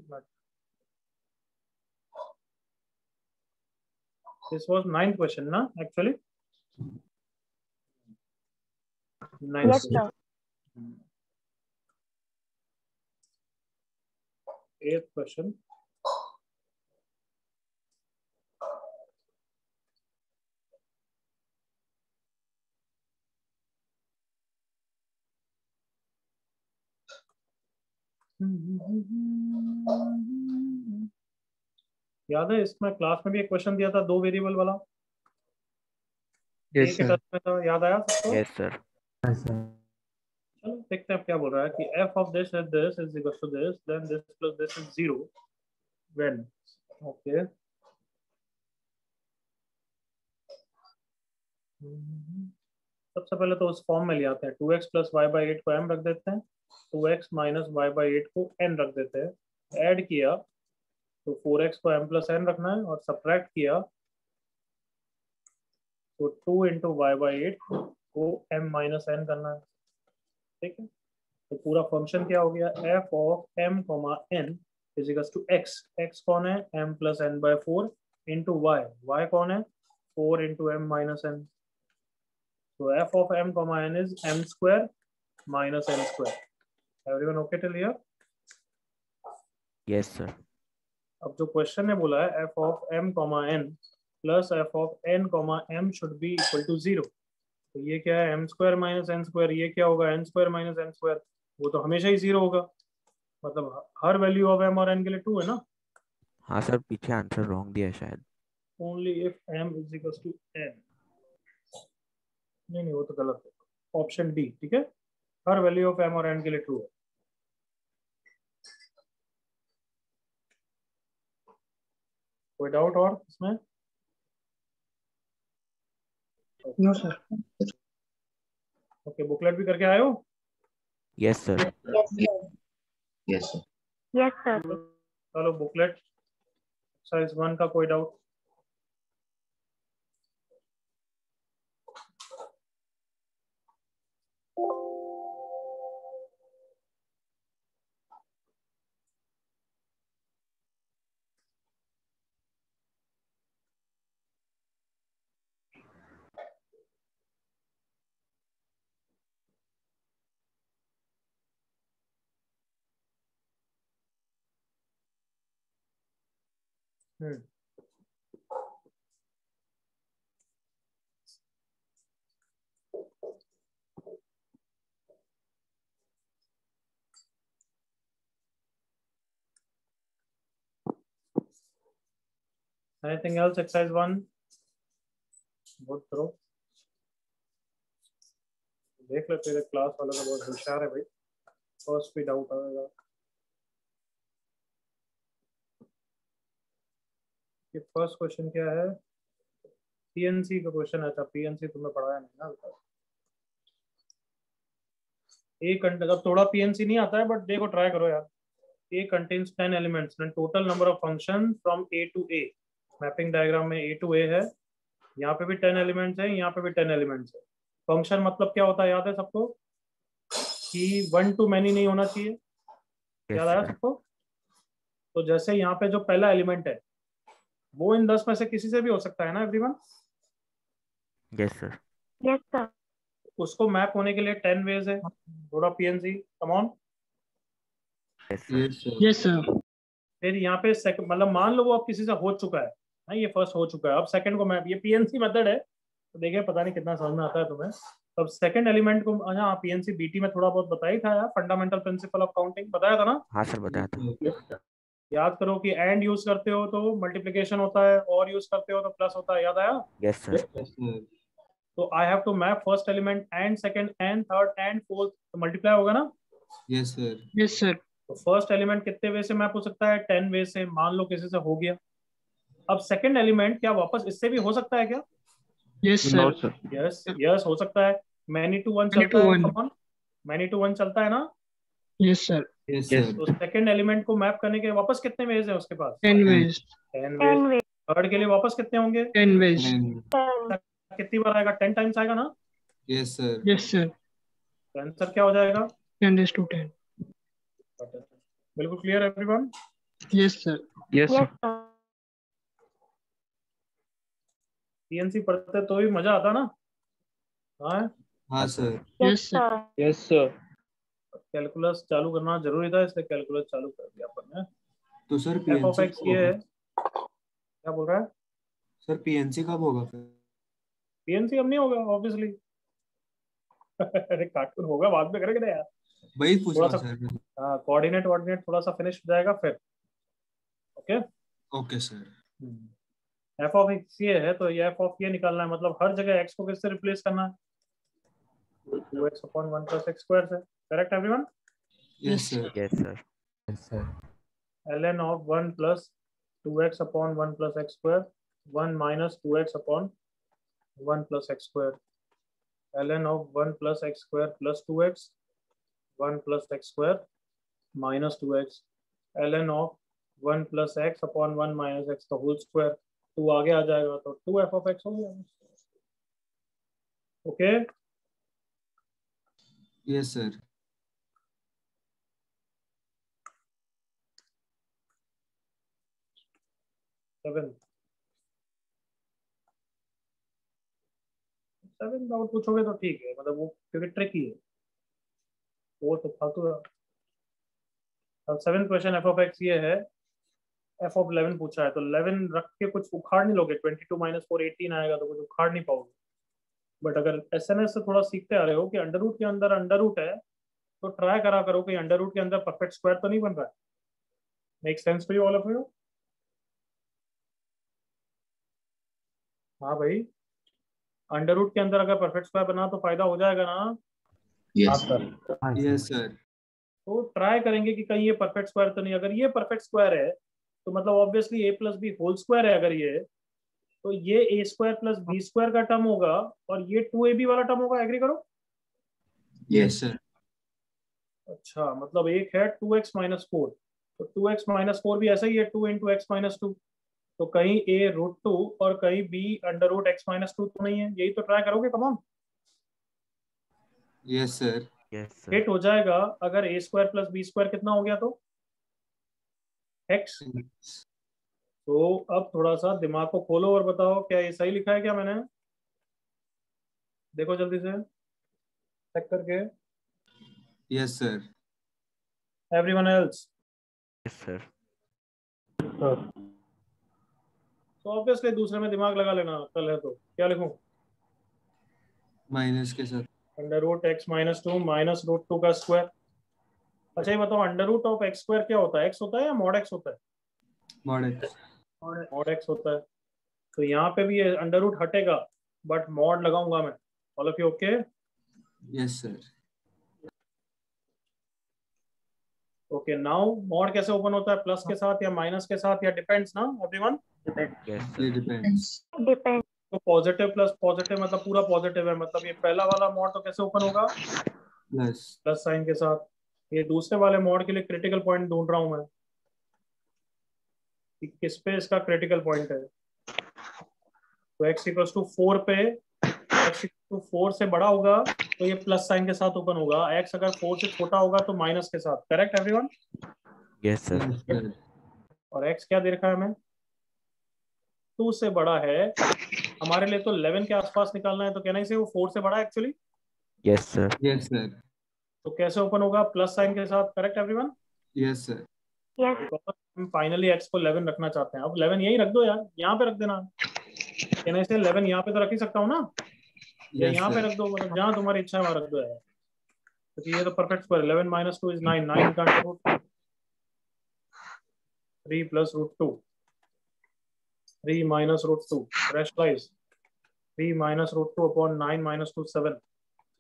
But this was 9th question, na? Actually, 9th Yes, question. sir. 8th question. याद है इसमें क्लास में भी एक क्वेश्चन दिया था 2 वेरिएबल वाला, Yes, ए के sir. टर्म में था, याद आया सबको? Yes, sir. Yes, sir. चलो देखते हैं अब क्या बोल रहा है कि f of this is equal to this, then this plus this is 0 when, okay. सबसे पहले तो उस फॉर्म में ले आते हैं, 2x plus y by 8 को m रख देते हैं, 2x minus y by 8 को n रख देते हैं. ऐड किया तो 4x को m plus n रखना है, और सब्ट्रैक्ट किया तो 2 into y by 8 को m minus n करना है. ठीक है, तो पूरा फंक्शन क्या हो गया, f of m, n is equals to x. x कौन है, m plus n by 4 into y. y कौन है, 4 into m minus n. So f of m, n is m square minus n square. Everyone okay till here? Yes, sir. अब जो क्वेश्चन ने बोला है f of m, n plus f of n, m should be equal to 0. तो ये क्या है, m square minus n square, ये क्या होगा, n square minus n square, वो तो हमेशा ही 0 होगा, मतलब हर वैल्यू ऑफ m और n के लिए 2 है ना. हाँ सर, पीछे आंसर रॉन्ग दिया है शायद. Only if m is equals to n. नहीं वो तो गलत है, ऑप्शन डी. ठीक है, हर वैल्यू ऑफ m और n के लिए 2 है. कोई डाउट और इसमें? No, sir. ओके, बुकलेट भी करके आए हो? Yes, sir. Yes, sir. Yes, sir. Yes, sir. चलो बुकलेट एक्सरसाइज 1 का कोई डाउट? Anything else? Exercise 1. बहुत करो, देख ले, तेरे क्लास वाला तो बहुत होशियार है भाई, फर्स्ट भी डाउट आएगा. ये फर्स्ट क्वेश्चन क्या है, पीएनसी का क्वेश्चन है. अच्छा, पीएनसी तुमने पढ़ाया नहीं ना अभी तक. एक अब थोड़ा पीएनसी नहीं आता है, बट देखो ट्राई करो यार. A contains 10 elements and total number of functions from A to A. Mapping diagram में A to A है, यहाँ पे भी 10 एलिमेंट्स है, यहाँ पे भी 10 एलिमेंट्स है. फंक्शन मतलब क्या होता है, याद है सबको कि 1 to many नहीं होना चाहिए. Yes, याद आया sir. सबको? तो जैसे यहाँ पे जो पहला एलिमेंट है वो इन 10 में से किसी से भी हो सकता है ना everyone? Yes, sir. Yes, sir. उसको मैप होने के लिए 10 वेज है. थोड़ा PNC come on. Yes, sir. Yes, sir. Yes, sir. फिर यहाँ पे मतलब मान लो वो अब किसी से हो चुका है, हाँ ये फर्स्ट हो चुका है। अब सेकंड को मैप, ये पीएनसी मेथड है तो देखिए पता नहीं कितना समझ में आता है तुम्हें। अब सेकंड एलिमेंट को, हाँ पीएनसी बीटी में थोड़ा बहुत बताया था यार, फंडामेंटल प्रिंसिपल ऑफ काउंटिंग बताया था ना। हाँ सर बताया था। याद करो कि एंड यूज करते हो तो मल्टीप्लिकेशन होता है, और यूज करते हो तो प्लस होता है, याद आया। Yes sir. तो I have to map first element and second and third and fourth, तो मल्टीप्लाई होगा ना। Yes sir. Yes sir. तो फर्स्ट एलिमेंट कितने वे से मैप हो सकता है? 10 वे से, मान लो किसी से हो गया। अब सेकंड एलिमेंट क्या वापस इससे भी हो सकता है क्या? Yes sir. यस यस हो सकता है। मैनी टू वन Many चलता to है, one. Come on many to one चलता है ना। Yes sir. Yes, तो सेकंड एलिमेंट को मैप करने के वापस कितने वेज है उसके पास? 10 ways. 10 10 वेज। ways. थर्ड के लिए वापस कितने होंगे? 10 ways. 10. कितनी बार आएगा? 10 टाइम्स आएगा ना। Yes, sir. Yes sir. तो आंसर क्या हो जाएगा? 10 raised to 10. बिल्कुल clear everyone? Yes sir. Yes Yes, sir. sir. PNC पढ़ते तो भी मजा आता ना। हाँ हाँ sir. Yes, Yes sir. sir. Yes sir. Calculus चालू करना जरूरी था, इसलिए कैलकुलस चालू कर दिया अपन ने। तो sir F of PNC x ये है, क्या बोल रहा है? सर PNC कब होगा फिर? पीएनसी अब नहीं होगा ऑब्वियसली। अरे कार्टून होगा बाद में, करेंगे ना यार। वही पूछ थोड़ा रहा सा सर। हाँ कोऑर्डिनेट वॉर्डिनेट थोड़ा सा फिनिश हो जाएगा फिर। Okay okay sir. F of x ये है, तो ये एफ ऑफ ये निकालना है, मतलब हर जगह एक्स को किससे रिप्लेस करना है? 2x upon 1 plus x square से। Correct everyone? Yes sir. Yes sir. Yes sir. ln of 1 plus 2x upon 1 plus x square 1 minus 2x upon 1 plus x square ln of 1 plus x square plus 2x 1 plus x square minus 2x ln of 1 plus x upon 1 minus x का होल स्क्वायर। 2 आगे आ जाएगा तो 2f of x हो गया। Okay yes sir. 7 डाउट पूछोगे तो ठीक है, मतलब वो क्योंकि ट्रिकी है वो तो फालतू है। अब 7th question F of x ये है, एफ ऑफ 11 पूछा है, तो 11 रख के कुछ उखाड़ नहीं लोगे। 22 माइनस 4 18 आएगा तो कुछ उखाड़ नहीं पाओगे। बट अगर एसएनएस से थोड़ा सीखते आ रहे हो कि अंडर रूट के अंदर अंडर रूट है, तो ट्राई करा करो कि अंडर रूट के अंदर परफेक्ट स्क्वायर तो नहीं बन रहा है। Make sense to you all of you? हाँ भाई, अंडर रूट के अंदर अगर परफेक्ट स्क्वायर बना तो फायदा हो जाएगा ना। यस आपका सर। Yes sir. तो ट्राई करेंगे कि कहीं ये परफेक्ट स्क्वायर तो नहीं। अगर ये परफेक्ट स्क्वायर है तो मतलब ऑब्वियसली ए प्लस बी होल स्क्वायर है। अगर ये तो ये ए स्क्वायर प्लस बी स्क्वायर का टर्म होगा और ये 2ab वाला टर्म होगा। एग्री करो? Yes sir. अच्छा, मतलब एक है 2x माइनस 4, तो 2x माइनस 4 भी ऐसा ही है 2 इंटू एक्स माइनस 2। तो कहीं a रूट 2 और कहीं b under root x minus 2 तो नहीं है। यही तो ट्राई करोगे। Come on. Yes sir. Yes sir. Hit हो जाएगा अगर a square plus B square कितना हो गया तो x। तो अब थोड़ा सा दिमाग को खोलो और बताओ क्या ये सही लिखा है क्या मैंने? देखो जल्दी से चेक करके। Yes sir. Everyone else? Yes sir. तो ऑब्वियसली दूसरे में दिमाग लगा लेना। कल है तो क्या लिखूं? माइनस के साथ under root X minus 2 minus root 2 का स्क्वायर। अच्छा ये बताओ, under root of X square क्या होता है? एक्स होता है या मॉड एक्स होता है? Mod x. मॉड एक्स होता है। तो यहाँ पे भी ये अंडर रूट हटेगा बट मॉड लगाऊंगा मैं। All of you okay? Yes sir. Okay now mod कैसे ओपन होता है? प्लस के साथ या माइनस के साथ या डिपेंड्स ना एवरीवन? यस ये सर। डिपेंड्स। Depends. तो पॉजिटिव प्लस पॉजिटिव मतलब पूरा पॉजिटिव है, मतलब ये पहला वाला मॉड तो कैसे ओपन होगा? प्लस। प्लस साइन के साथ। ये दूसरे वाले मॉड के लिए क्रिटिकल पॉइंट ढूंढ रहा हूं मैं कि किस पे इसका क्रिटिकल पॉइंट है। तो x इक्वल्स टू 4 पे x इक्वल टू 4 से बड़ा होगा तो ये प्लस साइन के साथ ओपन होगा। x अगर 4 से छोटा होगा तो माइनस के साथ। Correct everyone? Yes sir. Yes sir. और x क्या दे रखा है हमें? 2 से बड़ा है हमारे लिए, तो 11 के आसपास निकालना है। तो कहना इसे वो 4 से बड़ा है actually. Yes sir. Yes sir. तो कैसे ओपन होगा? प्लस साइन के साथ। Correct everyone? Yes sir. Yes. Because हम फाइनली x को 11 रखना चाहते हैं। अब 11 यही रख दो यार, यहाँ पे रख देना। कहने से 11 यहाँ पे तो रख ही सकता हूँ ना, या यहाँ पे रख दो, मतलब जहाँ तुम्हारी इच्छा है वहाँ रख दो यार, क्योंकि ये तो परफेक्ट स्क्वायर। 11 - 2 is 9, 9 का under root 3 + √2, 3 - √2, rationalize 3 - √2 upon 9 - 2 7,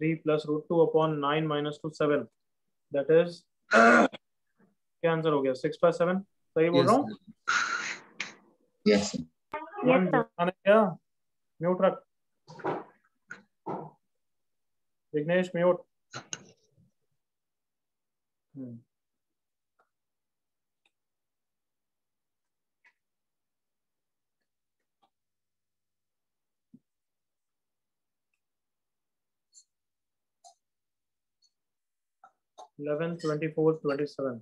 3 + √2 upon 9 - 2 7, that is क्या आंसर हो गया? 6 + 7, सही बोल रहा हूँ? Yes, sir. Yes, sir. क्या म्यूट रख, Vighnesh mute. Eleven, 24, 27.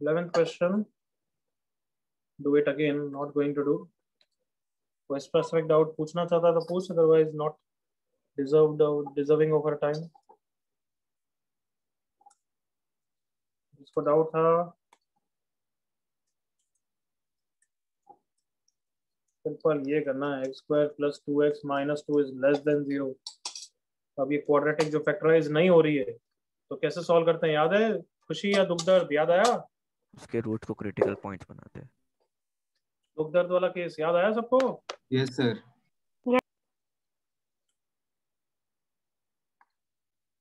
Eleventh question. Do it again. Not going to do. कोई specific doubt पूछना चाहता तो पूछ, otherwise not deserving of our time. जिसको डाउट था सिंपल ये करना है, x² + 2x - 2 is less than 0। अब ये क्वाड्रेटिक जो फैक्टराइज नहीं हो रही है तो कैसे सॉल्व करते हैं, याद है? खुशी या दुख दर्द याद आया? उसके रूट को क्रिटिकल पॉइंट्स बनाते हैं। दुख दर्द वाला केस याद आया सबको? Yes, sir.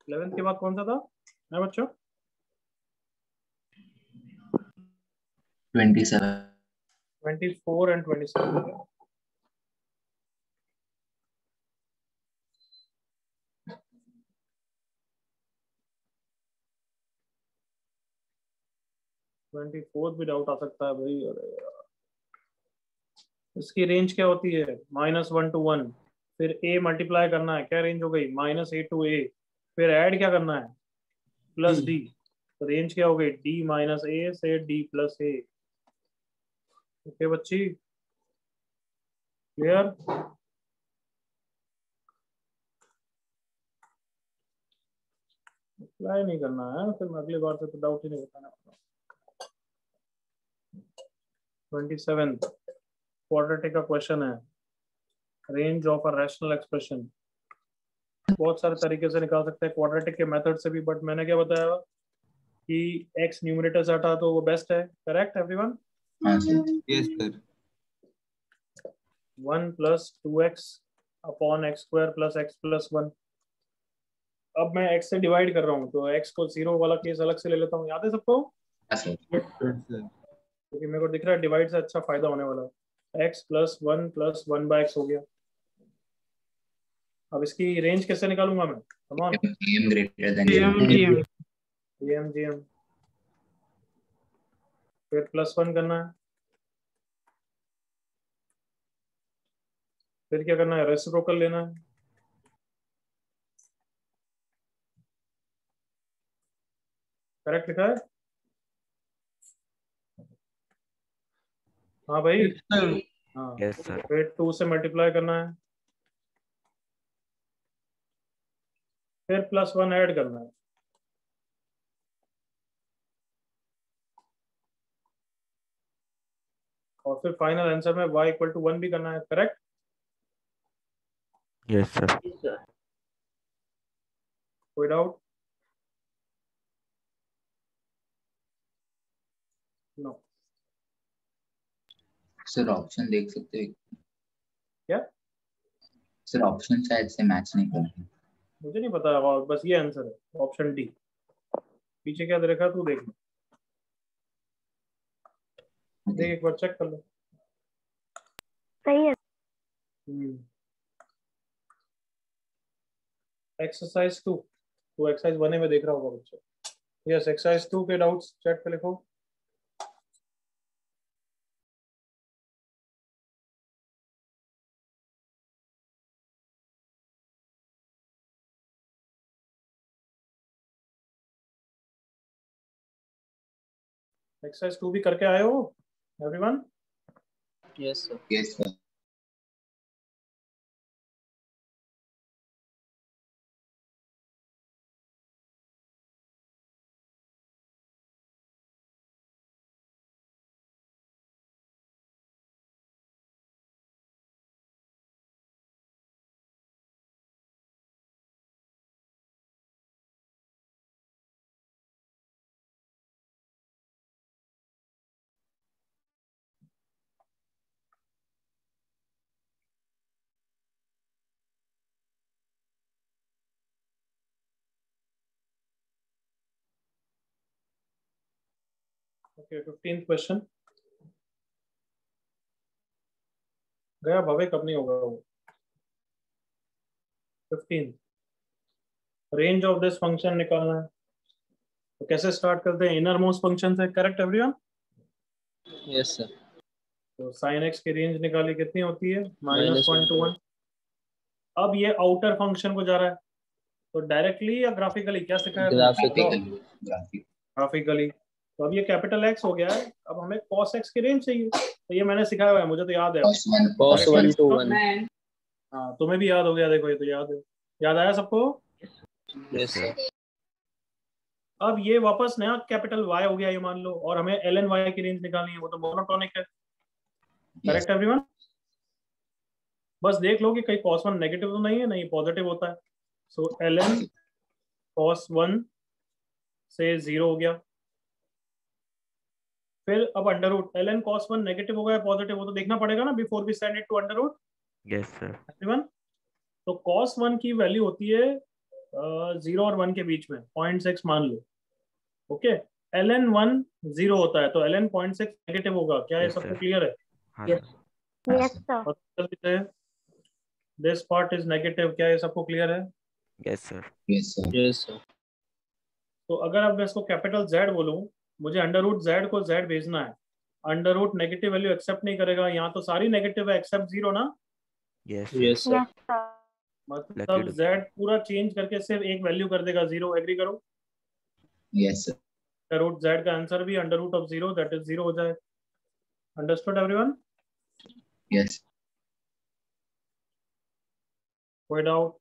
11th के बाद कौन सा था है बच्चों? 27. 24 and 27। ट्वेंटी फोर्थ भी डाउट आ सकता है भाई। अरे यार, इसकी रेंज क्या होती है? -1 to 1, फिर a मल्टीप्लाई करना है, क्या रेंज हो गई? -a to a, फिर ऐड क्या करना है? +d, तो रेंज क्या हो गई? d - a से d + a। ओके बच्ची, क्लियर? अप्लाई नहीं करना है, फिर मैं अगली बार से तो डाउट ही नहीं बताना। 27 क्वाड्रेटिक का क्वेश्चन है, range of a rational expression. बहुत सारे तरीके से निकाल सकते हैं क्वाड्रेटिक के मेथड से भी, बट मैंने क्या बताया कि x न्यूमरेटर से हटा तो वो बेस्ट है। Correct everyone? हाँ sir. Yes, sir. 1 + 2x upon x² + x + 1। अब मैं x से डिवाइड कर रहा हूँ तो x को 0 वाला केस अलग से ले लेता हूँ, याद है सबको? हाँ सर। Yes, sir. क्योंकि मेरे को दिख रहा है डिवाइड से अच्छा फायदा होने वाला है। x + 1 + 1/x हो गया। अब इसकी रेंज कैसे निकालूंगा मैं? Come on, AM greater than GM. GM, फिर +1 करना है, फिर क्या करना है? रेसिप्रोकल लेना है। करेक्ट लिखा है? हाँ भाई, Yes, sir. हाँ। Yes sir. फिर 2 से मल्टीप्लाई करना है, फिर +1 ऐड करना है, और फिर फाइनल आंसर में y = 1 भी करना है। Correct? Yes sir. Yes, sir. कोई डाउट? नो। सर ऑप्शन देख सकते हो क्या? सर? ऑप्शन शायद से मैच नहीं कर रहे। मुझे नहीं पता, और बस ये आंसर है, ऑप्शन डी। पीछे क्या दे रखा है तू देख ले, देख एक बार चेक कर ले। सही है। एक्सरसाइज 2, तो एक्सरसाइज 1 में देख रहा होगा बच्चे। यस, एक्सरसाइज 2 के डाउट्स चैट पे लिखो। एक्सरसाइज 2 भी करके आए हो everyone? Yes, sir. Yes, sir. Okay 15th question गया भवे कब नहीं होगा वो 15 रेंज ऑफ दिस फंक्शन निकालना है। तो कैसे स्टार्ट करते हैं? इनर मोस्ट फंक्शन से। Correct everyone? Yes sir. तो साइन एक्स की रेंज निकाली कितनी होती है? -1 -1 to 1। अब ये आउटर फंक्शन को जा रहा है तो डायरेक्टली या ग्राफिकली क्या सिखाया तुमने? ग्राफिकली। ग्राफिकली। तो अब ये कैपिटल एक्स हो गया है, अब हमें cos एक्स की रेंज चाहिए। तो ये मैंने सिखाया हुआ है, मुझे तो याद है। cos 1 to 1। हाँ तुम्हें भी याद हो गया, देखो ये तो याद है। याद आया सबको? Yes sir. अब ये वापस नया कैपिटल Y हो गया ये मान लो, और हमें ln y की रेंज निकालनी है, वो तो मोनोटोनिक है। Correct everyone? बस देख लो कि कहीं cos 1 नेगेटिव तो नहीं है, नहीं पॉजिटिव होता है। सो ln cos 1 से 0 हो गया। फिर अब under root ln cos 1 negative होगा या पॉजिटिव, वो तो देखना पड़ेगा ना before we send it to under root. Yes sir. Everyone? तो cos 1 की वैल्यू होती है 0 और 1 के बीच में, 0.6 मान लो। ओके ln 1 0 होता है तो ln 0.6 नेगेटिव होगा। क्या ये सबको क्लियर है? Yes sir. This part is negative. क्या ये सबको क्लियर है? Yes sir. Yes sir. तो अगर अब मैं इसको कैपिटल Z बोलूं, मुझे अंडर रूट Z को Z भेजना है। Under root negative value accept नहीं करेगा, यहाँ तो सारी नेगेटिव है एक्सेप्ट 0 ना। Yes yes sir. मतलब Z पूरा चेंज करके सिर्फ एक वैल्यू कर देगा 0। एग्री करो? Yes sir. Under root Z का आंसर भी under root of 0 that is 0 हो जाए। Understood everyone? यस। कोई डाउट?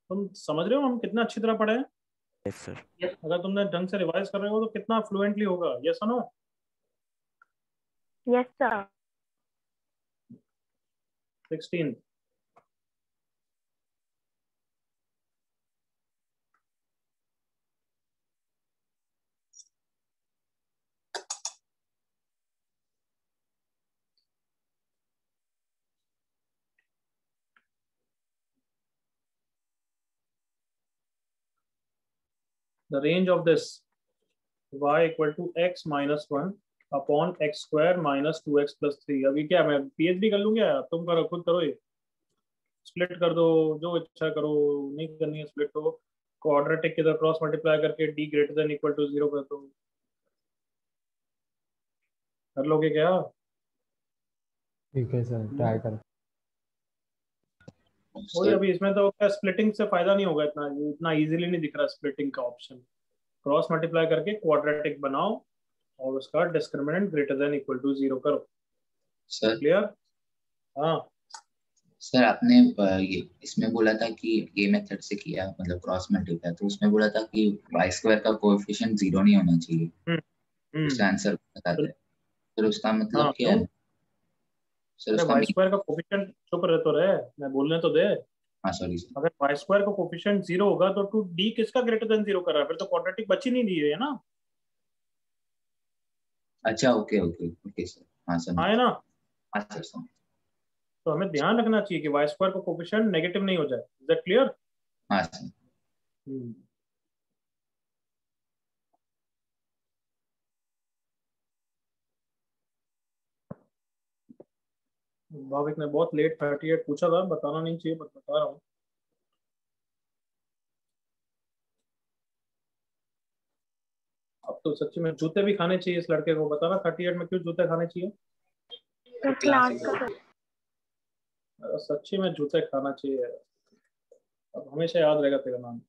तुम समझ रहे हो हम कितना अच्छी तरह पढ़े हैं? Yes sir. अगर तुमने ढंग से रिवाइज कर रहे हो तो कितना फ्लुएंटली होगा। यस और no? Yes sir. 16 the range of this y equal to x minus 1 upon x square minus 2x plus 3। अभी क्या मैं पीएचडी कर लूँ क्या? तुम करो, खुद करो, ये स्प्लिट कर दो, जो इच्छा करो। नहीं करनी है स्प्लिट तो क्वाड्रेटिक की तरह क्रॉस मल्टीप्लाई करके d greater than equal to 0 कर दो। कर लोगे क्या? ठीक है सर, ट्राई कर। वही अभी इसमें तो क्या स्प्लिटिंग से फायदा नहीं होगा, इतना इतना इजीली नहीं दिख रहा स्प्लिटिंग का ऑप्शन। क्रॉस मल्टीप्लाई करके क्वाड्रेटिक बनाओ और उसका discriminant greater than equal to 0 करो। Sir clear? हाँ सर आपने ये इसमें बोला था कि ये मेथड से किया मतलब क्रॉस मल्टीप्लाई, तो उसमें बोला था कि वाई स्क्वायर का कोएफिशिएंट 0 नहीं होना चाहिए। उसका आंसर बताते हैं। फिर उसका मतलब क्या है सर? अरे उसका वाई स्क्वायर का कोफिशिएंट चुप रहे तो रहे, मैं बोलने तो दे। हाँ सॉरी सर। अगर वाई स्क्वायर का कोफिशिएंट 0 होगा तो टू डी किसका ग्रेटर देन 0 कर रहा है? फिर तो क्वाड्रेटिक बची नहीं दी है ना। अच्छा ओके ओके ओके सर। हाँ सर। हाँ है ना? हाँ सर सर। तो हमें ध्यान रखना चाहिए कि वाई स्क्वायर का कोफिशिएंट नेगेटिव नहीं हो जाए। Is that clear? हाँ सर। भाविक ने बहुत लेट 38 पूछा था, बताना नहीं चाहिए पर बता रहा हूँ। अब तो सच्ची में जूते भी खाने चाहिए इस लड़के को। बताना 38 में क्यों जूते खाने चाहिए? सच्ची में जूते खाना चाहिए। अब हमेशा याद रहेगा तेरा नाम।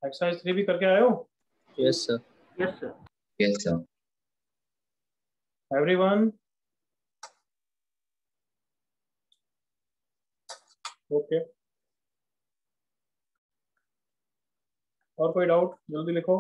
एक्सरसाइज 3 भी करके आए हो? Yes sir. Yes sir. Yes sir. Everyone? Okay और कोई डाउट? जल्दी लिखो।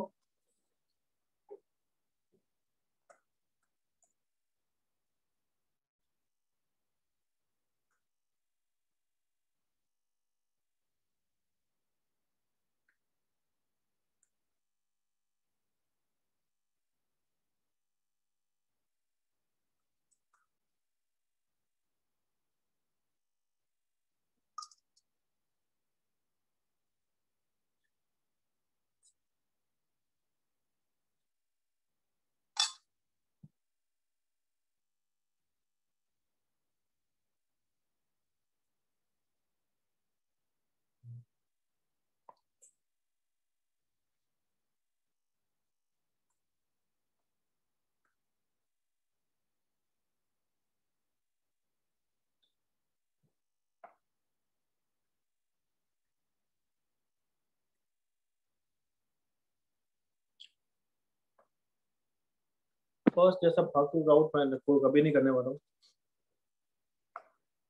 फर्स्ट जैसा फालतू राउट मैं कभी नहीं करने वाला हूँ।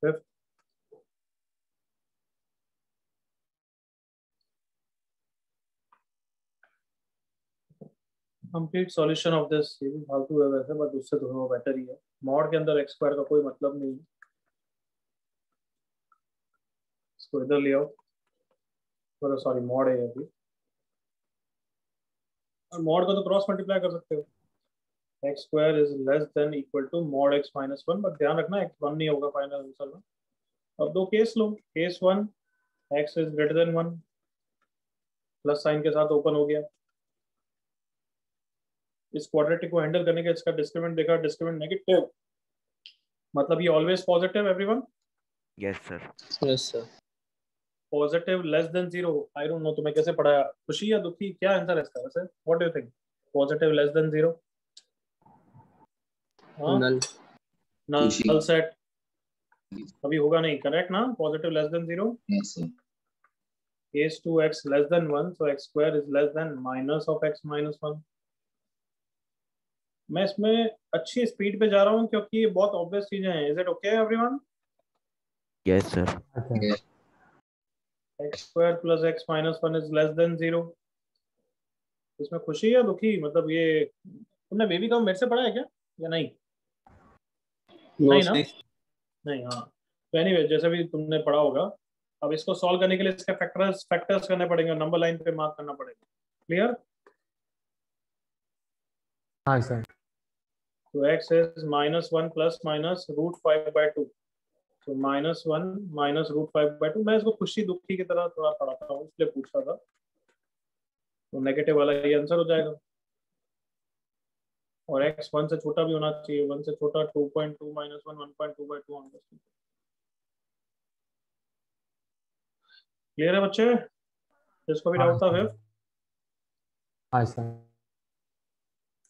Fifth, complete solution of this, ये भी फालतू है वैसे, बट उससे दोनों बेटर ही है। मॉड के अंदर एक्स स्क्वायर का कोई मतलब नहीं है, इसको इधर ले आओ, सॉरी मॉड है अभी, और मॉड को तो क्रॉस मल्टीप्लाई कर सकते हो। X square is less than equal to mod X minus one, but ध्यान रखना एक्स वन नहीं होगा फाइनल आंसर में। अब दो case low, case one x is greater then one, plus sign के साथ ओपन हो गया। इस क्वाड्रेटिक को हैंडल करने के इसका डिस्क्रिमिनेंट देखा, डिस्क्रिमिनेंट नेगेटिव, मतलब ये always positive everyone. Yes sir. Yes sir. Positive less than zero, I don't know तुम्हें कैसे पढ़ाया, खुशी या दुखी, क्या आंसर है इसका वैसे, what do you think? Positive less than zero, null. Null set अभी होगा नहीं, करेक्ट ना? Positive less than zero. Yes sir. Case 2x less than 1, so x square is less than minus of x minus 1। मैं इसमें अच्छी स्पीड पे जा रहा हूँ क्योंकि ये बहुत ऑब्वियस चीजें हैं। Is it okay everyone? Yes sir. x square plus x minus 1 is less then 0। इसमें खुशी या दुखी, मतलब ये तुमने बेबी का मेरे से पढ़ा है क्या या नहीं? नहीं ना? नहीं, हाँ। तो एनीवे जैसे भी तुमने पढ़ा होगा, अब इसको सॉल्व करने के लिए इसके फैक्टर्स करने पड़ेंगे, नंबर लाइन पे मार्क करना पड़ेगा। क्लियर? हाँ सर। तो x is -1 प्लस माइनस √5/2, तो -1 माइनस √5/2। मैं इसको खुशी दुखी की तरह थोड़ा पढ़ाता हूँ इसलिए पूछ रहा था, तो नेगेटिव वाला ये आंसर हो जाएगा। और x 1 से छोटा भी होना चाहिए, 1 से छोटा 2.2 माइनस 1 1.2/2 होगा। क्लियर है बच्चे? जिसको भी डाउट था फिर? हाँ सर।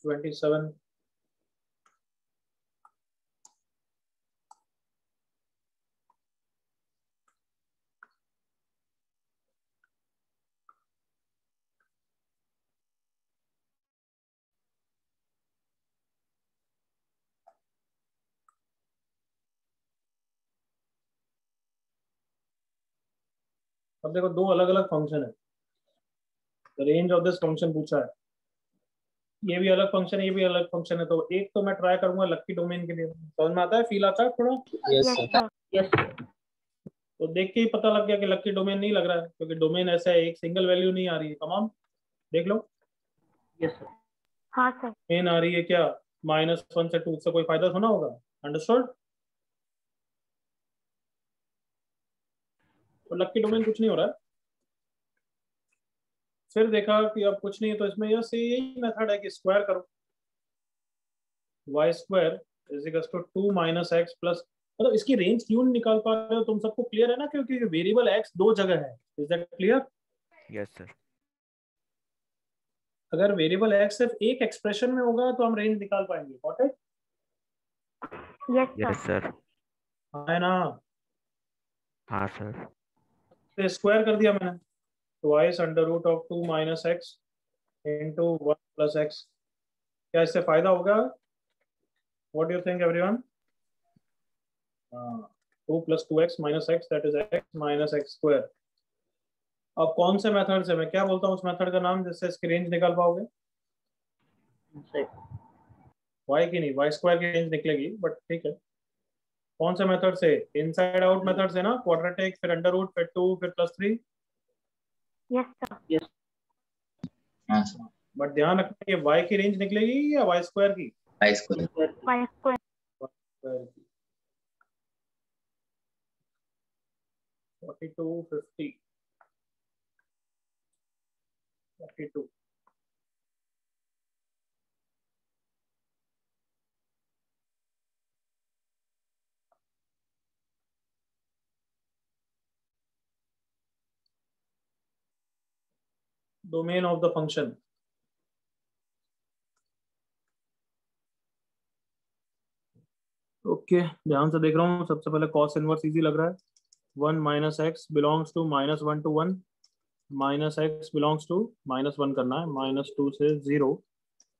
27 अब देखो दो अलग अलग फंक्शन है, रेंज ऑफ दिस फंक्शन पूछा है, ये भी अलग फंक्शन है, ये भी अलग फंक्शन है। तो एक तो मैं ट्राई करूंगा लक्की डोमेन के लिए, समझ में आता है, फील आता है थोड़ा? Yes sir. यस तो देख के ही पता लग गया कि लक्की डोमेन नहीं लग रहा है, क्योंकि डोमेन ऐसा है एक सिंगल वैल्यू नहीं आ रही है, तमाम देख लो। Yes sir. हाँ सर। डोमेन आ रही है क्या -1 से 2 से, कोई फायदा होना होगा। अंडरस्टूड? तो लक्की डोमेन कुछ नहीं हो रहा है। फिर देखा कि अब कुछ नहीं है, तो इसमें यही मेथड है कि स्क्वायर करो, y square is equal to 2 minus X plus, मतलब इसकी रेंज क्यों नहीं निकाल पा रहे हो तुम सबको क्लियर है ना? क्योंकि वेरिएबल x दो जगह है। Is that clear? Yes sir. अगर वेरिएबल x सिर्फ एक एक्सप्रेशन में होगा तो हम रेंज निकाल पाएंगे। व्हाट है? Yes sir. है ना? हाँ सर। तो स्क्वायर कर दिया मैंने, twice under root of 2 minus X into 1 plus X. क्या इससे फायदा होगा? What do you think everyone? 2 + 2x - x, that is x minus x square. अब कौन से मेथड से, मैं क्या बोलता हूँ उस मेथड का नाम जिससे इसकी रेंज निकाल पाओगे? y की नहीं, y स्क्वायर की रेंज निकलेगी, बट ठीक है। कौन से मेथड से? इनसाइड आउट मेथड से ना, क्वाड्रेटिक, फिर अंडर रूट, फिर 2, फिर +3। Yes sir. यस। हाँ सर। बट ध्यान रखना ये y की रेंज निकलेगी या y स्क्वायर की? y square. y square. 42 50 42। Domain of the function, okay ध्यान से देख रहा हूँ। सबसे पहले कॉस इनवर्स इजी लग रहा है। 1 minus X belongs to -1 to 1, minus X belongs to -1 करना है, -2 से 0,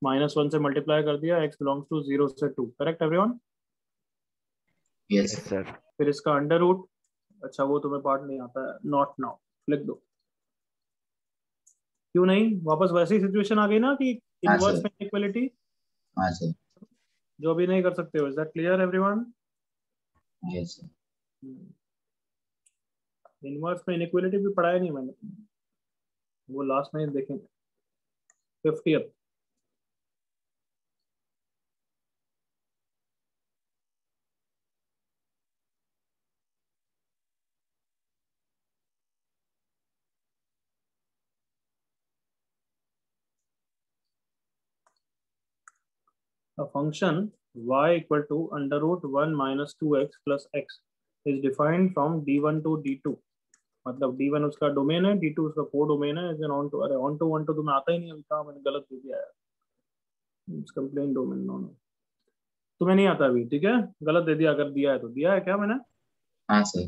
-1 से मल्टीप्लाई कर दिया, x बिलोंग्स टू 0 से 2, correct everyone? Yes yes sir. Sir. फिर इसका अंडर रूट, अच्छा वो तुम्हें पार्ट नहीं आता है, नॉट नाउ लिख दो। क्यों नहीं? वापस वैसी सिचुएशन आ गई ना कि हाँ इनवर्स सर। में इक्वलिटी, हाँ सर। जो भी नहीं कर सकते हो। Is that clear everyone? Yes sir. Inverse में इनइक्वलिटी भी पढ़ाया नहीं मैंने, वो लास्ट में देखेंगे 50th। A function y equal to under root 1 minus 2x plus x is defined from d1 to d2। मतलब d1 उसका डोमेन है, d2 उसका कोडोमेन है। ऑन टू, अरे ऑन टू वन टू तुम्हें आता ही नहीं, अभी कहाँ मैंने गलत दे दिया है। कंप्लेन डोमेन, नो नो, तुम्हें नहीं आता अभी, ठीक है? गलत दे दिया, अगर दिया है तो दिया है क्या मैंने? हाँ सर।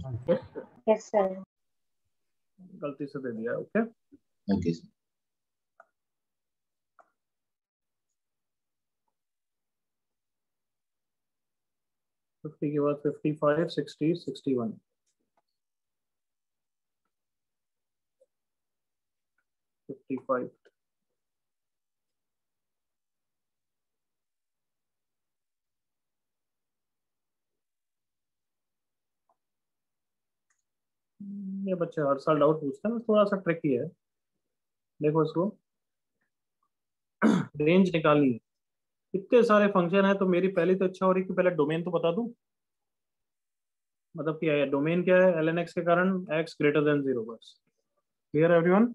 Yes sir. गलती से दे दिया, ओके। Okay sir. 50 के बाद 55, 60, 61, 55, ये बच्चे हर साल डाउट पूछते हैं, थोड़ा सा ट्रिकी है। देखो इसको रेंज निकालनी है, इतने सारे फंक्शन है, तो मेरी पहली तो इच्छा हो रही कि पहले डोमेन तो बता दूं। मतलब क्या है डोमेन, क्या है? ln x के कारण x ग्रेटर देन 0, बस। Clear everyone?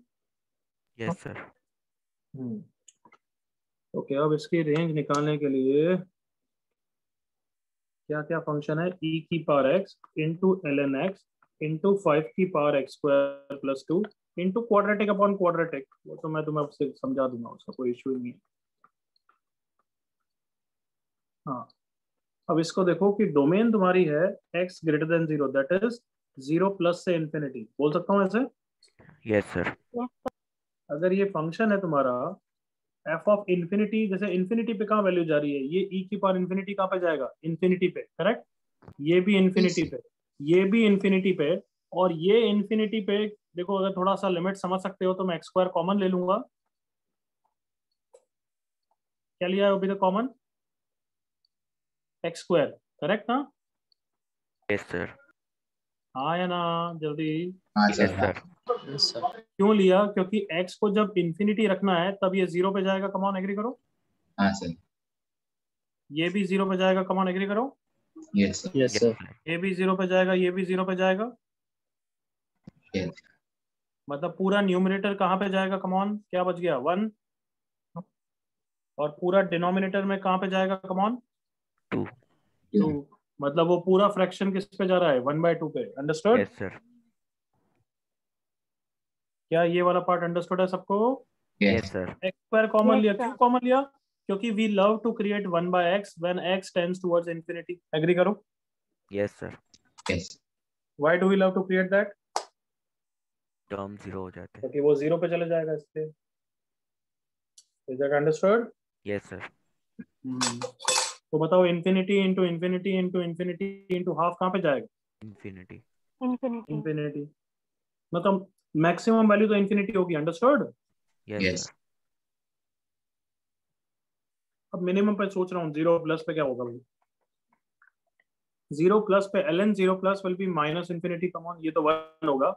Yes sir. Okay, अब इसकी रेंज निकालने के लिए क्या क्या फंक्शन है? e की power x into ln x into 5 की power x square plus 2 into quadratic upon quadratic. वो तो मैं तुम्हें आपसे समझा दूंगा, उसका कोई इश्यू ही नहीं है। हाँ, अब इसको देखो कि डोमेन तुम्हारी है x greater than 0, that is 0 plus से इन्फिनिटी। बोल सकता हूँ ऐसे? Yes sir. अगर ये फंक्शन है तुम्हारा f ऑफ इन्फिनिटी, जैसे इन्फिनिटी पे कहाँ वैल्यू जा रही है? ये e की पावर इन्फिनिटी कहाँ पे जाएगा? इन्फिनिटी पे, करेक्ट? ये भी इन्फिनिटी पे, ये भी इन्फिनिटी पे, और ये इन्फिनिटी पे। देखो, अगर थोड़ा सा लिमिट समझ सकते हो तो मैं x स्क्वायर कॉमन ले लूंगा। क्या लिया है अभी तक कॉमन? x स्क्वायर, करेक्ट ना? Yes sir. हाँ या ना? जल्दी। हाँ यस सर। हाँ सर। Yes, sir. क्यों लिया? क्योंकि x को जब इन्फिनिटी रखना है तब ये 0 पे जाएगा। कमॉन एग्री करो। हाँ सर। ये भी 0 पे जाएगा। कमॉन एग्री करो। Yes sir. Yes, sir. ये भी 0 पे जाएगा, ये भी 0 पे जाएगा। यस। मतलब पूरा न्यूमरेटर कहाँ पे जाएगा? कमॉन, क्या बच गया? 1। और पूरा डिनोमिनेटर में कहाँ पे जाएगा? कमॉन, 2। 2। मतलब वो पूरा फ्रैक्शन किस पे जा रहा है? 1/2 पे। अंडरस्टूड? Yes sir. क्या ये वाला पार्ट अंडरस्टूड है सबको? Yes sir. x square common Yes, लिया, sir. क्यों कॉमन लिया? क्योंकि we love to create 1/x when x tends towards infinity. Agree करो। Yes sir. Yes. Why do we love to create that? Term 0 हो जाते हैं। क्योंकि वो 0 पे चले जाएगा, इसलिए। Is that understood? Yes sir. तो बताओ, infinity into infinity into infinity into half कहाँ पे जाएगा? इन्फिनिटी। Infinity. इंफिनिटी। मतलब मैक्सिमम वैल्यू तो इंफिनिटी होगी। अंडरस्टूड? Yes yes. सर। अब मिनिमम पे सोच रहा हूँ, 0 प्लस पे क्या होगा भाई? 0 प्लस पे ln 0 plus will be minus infinity. Come on, ये तो 1 होगा,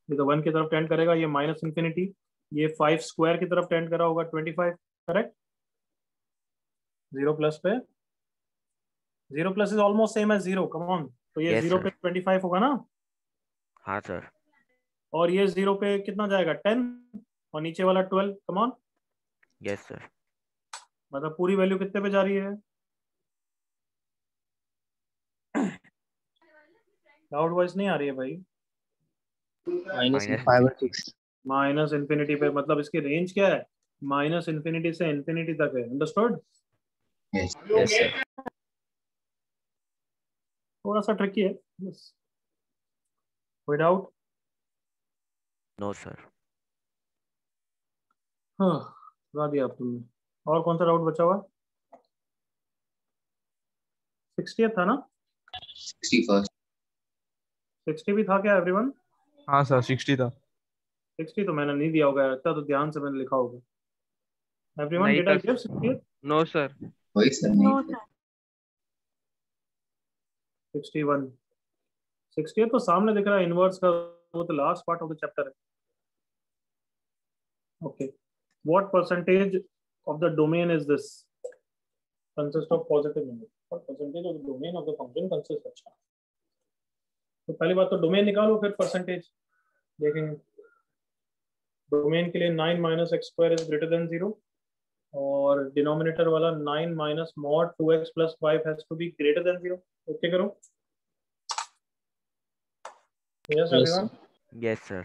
ये तो 1 की तरफ टेंड करेगा। ये माइनस इंफिनिटी, ये 5 स्क्वायर की तरफ टेंड करा होगा, 25, करेक्ट? 0 प्लस पे, 0 plus is almost same as 0। Come on, तो ये Yes, 0 sir. पे 25 होगा ना? हाँ सर। और ये 0 पे कितना जाएगा? 10, और नीचे वाला 12। Come on, yes sir. मतलब पूरी वैल्यू कितने पे जा रही है? डाउट वाइज नहीं आ रही है भाई। Minus Minus 5 or 6. Minus infinity पे, मतलब इसकी रेंज क्या है? माइनस इंफिनिटी से इंफिनिटी तक है। अंडरस्टूड? यस। Yes, sir. थोड़ा सा ट्रिकी है, बस। कोई डाउट? No sir. हाँ, बता दिया आप तुमने। और कौन सा डाउट बचा हुआ? 60 था ना? 61st 60 भी था क्या एवरीवन? हाँ सर 60 था। 60 तो मैंने नहीं दिया होगा, इतना तो ध्यान से मैंने लिखा होगा। Everyone did I give 60? No sir. वही सर नो नहीं सर। 61 60 तो सामने दिख रहा है इनवर्स का, वो तो last part of the chapter है। Okay, what percentage of the domain is this? Consist of positive number. What percentage of the domain of the function consist? अच्छा, तो पहली बात तो डोमेन निकालो, फिर परसेंटेज देखेंगे। डोमेन के लिए 9 minus x square is greater than 0, और डिनोमिनेटर वाला 9 minus mod 2x plus 5 has to be greater than 0। Okay करो। Yes everyone? Yes sir.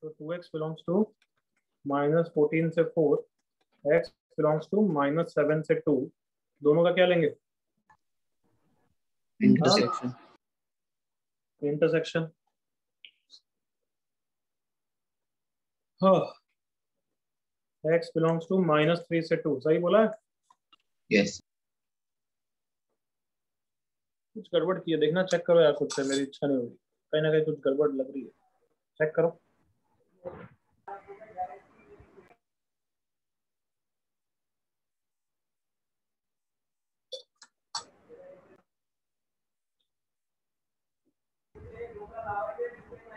तो 2x बिलोंग्स टू माइनस 14 से 4, x बिलोंग्स टू माइनस 7 से 2, दोनों का क्या लेंगे? इंटरसेक्शन। इंटरसेक्शन। हाँ, x बिलोंग्स टू माइनस 3 से 2, सही बोला है? यस कुछ गड़बड़ की है, देखना चेक करो यार खुद से, मेरी इच्छा नहीं होगी, कहीं ना कहीं कुछ गड़बड़ लग रही है, चेक करो।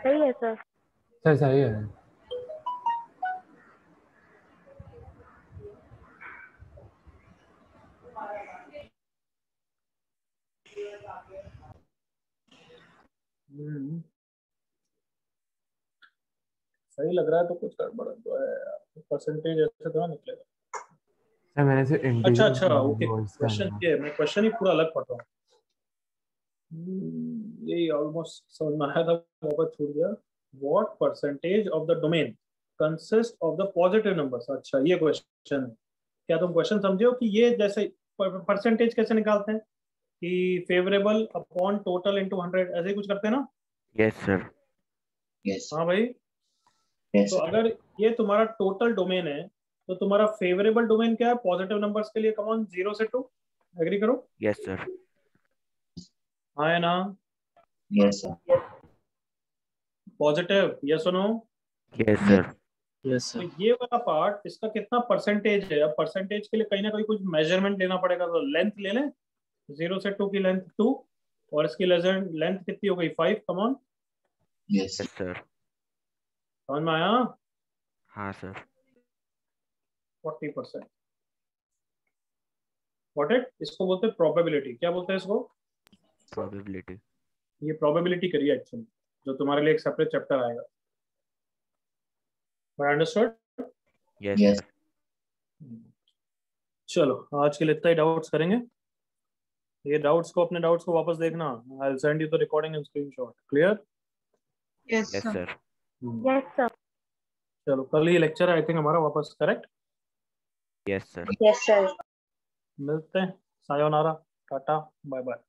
सही है सर। सर सही है। सही लग रहा है तो कुछ गड़बड़ तो है यार, परसेंटेज ऐसे तो ना निकलेगा। सर मैंने सिर्फ अच्छा इंटीजर अच्छा, ओके, क्वेश्चन ये मैं क्वेश्चन ही पूरा अलग पढ़ रहा हूँ। यही ऑलमोस्ट समझ में आया था, वापस छूट गया। What percentage of the domain consist of the positive numbers? अच्छा, ये क्वेश्चन है। क्या तुम क्वेश्चन समझे हो कि ये जैसे परसेंटेज कैसे निकालते हैं कि फेवरेबल अपॉन टोटल इनटू 100, ऐसे ही कुछ करते हैं ना? Yes sir. यस हाँ भाई, यस तो अगर ये तुम्हारा टोटल डोमेन है तो तुम्हारा फेवरेबल डोमेन क्या है पॉजिटिव नंबर्स के लिए? कमॉन, 0 से 2, एग्री करो। Yes sir. हाँ है ना? यस सर पॉजिटिव, यस और नो? Yes sir. यस तो सर। ये वाला पार्ट इसका कितना परसेंटेज है? अब परसेंटेज के लिए कहीं ना कहीं कुछ मेजरमेंट लेना पड़ेगा, तो लेंथ ले लें। 0 से 2 की लेंथ 2, और इसकी लेंथ कितनी हो गई? 5। Come on, yes yes sir. समझ में आया? हाँ सर। 40%। व्हाट इट, इसको बोलते हैं प्रोबेबिलिटी। क्या बोलते हैं इसको? प्रोबेबिलिटी। ये प्रोबेबिलिटी करिए एक्चुअली, जो तुम्हारे लिए एक सेपरेट चैप्टर आएगा। अंडरस्टूड? Yes yes sir. चलो, आज के लिए इतना ही डाउट्स करेंगे। ये डाउट्स को, अपने डाउट्स को वापस देखना। I will send you the recording and screenshot. Clear? Yes yes sir. Yes sir. चलो, कल ही लेक्चर आई थिंक हमारा वापस, correct? Yes sir. Yes sir. मिलते हैं। Sayonara, tata, bye bye.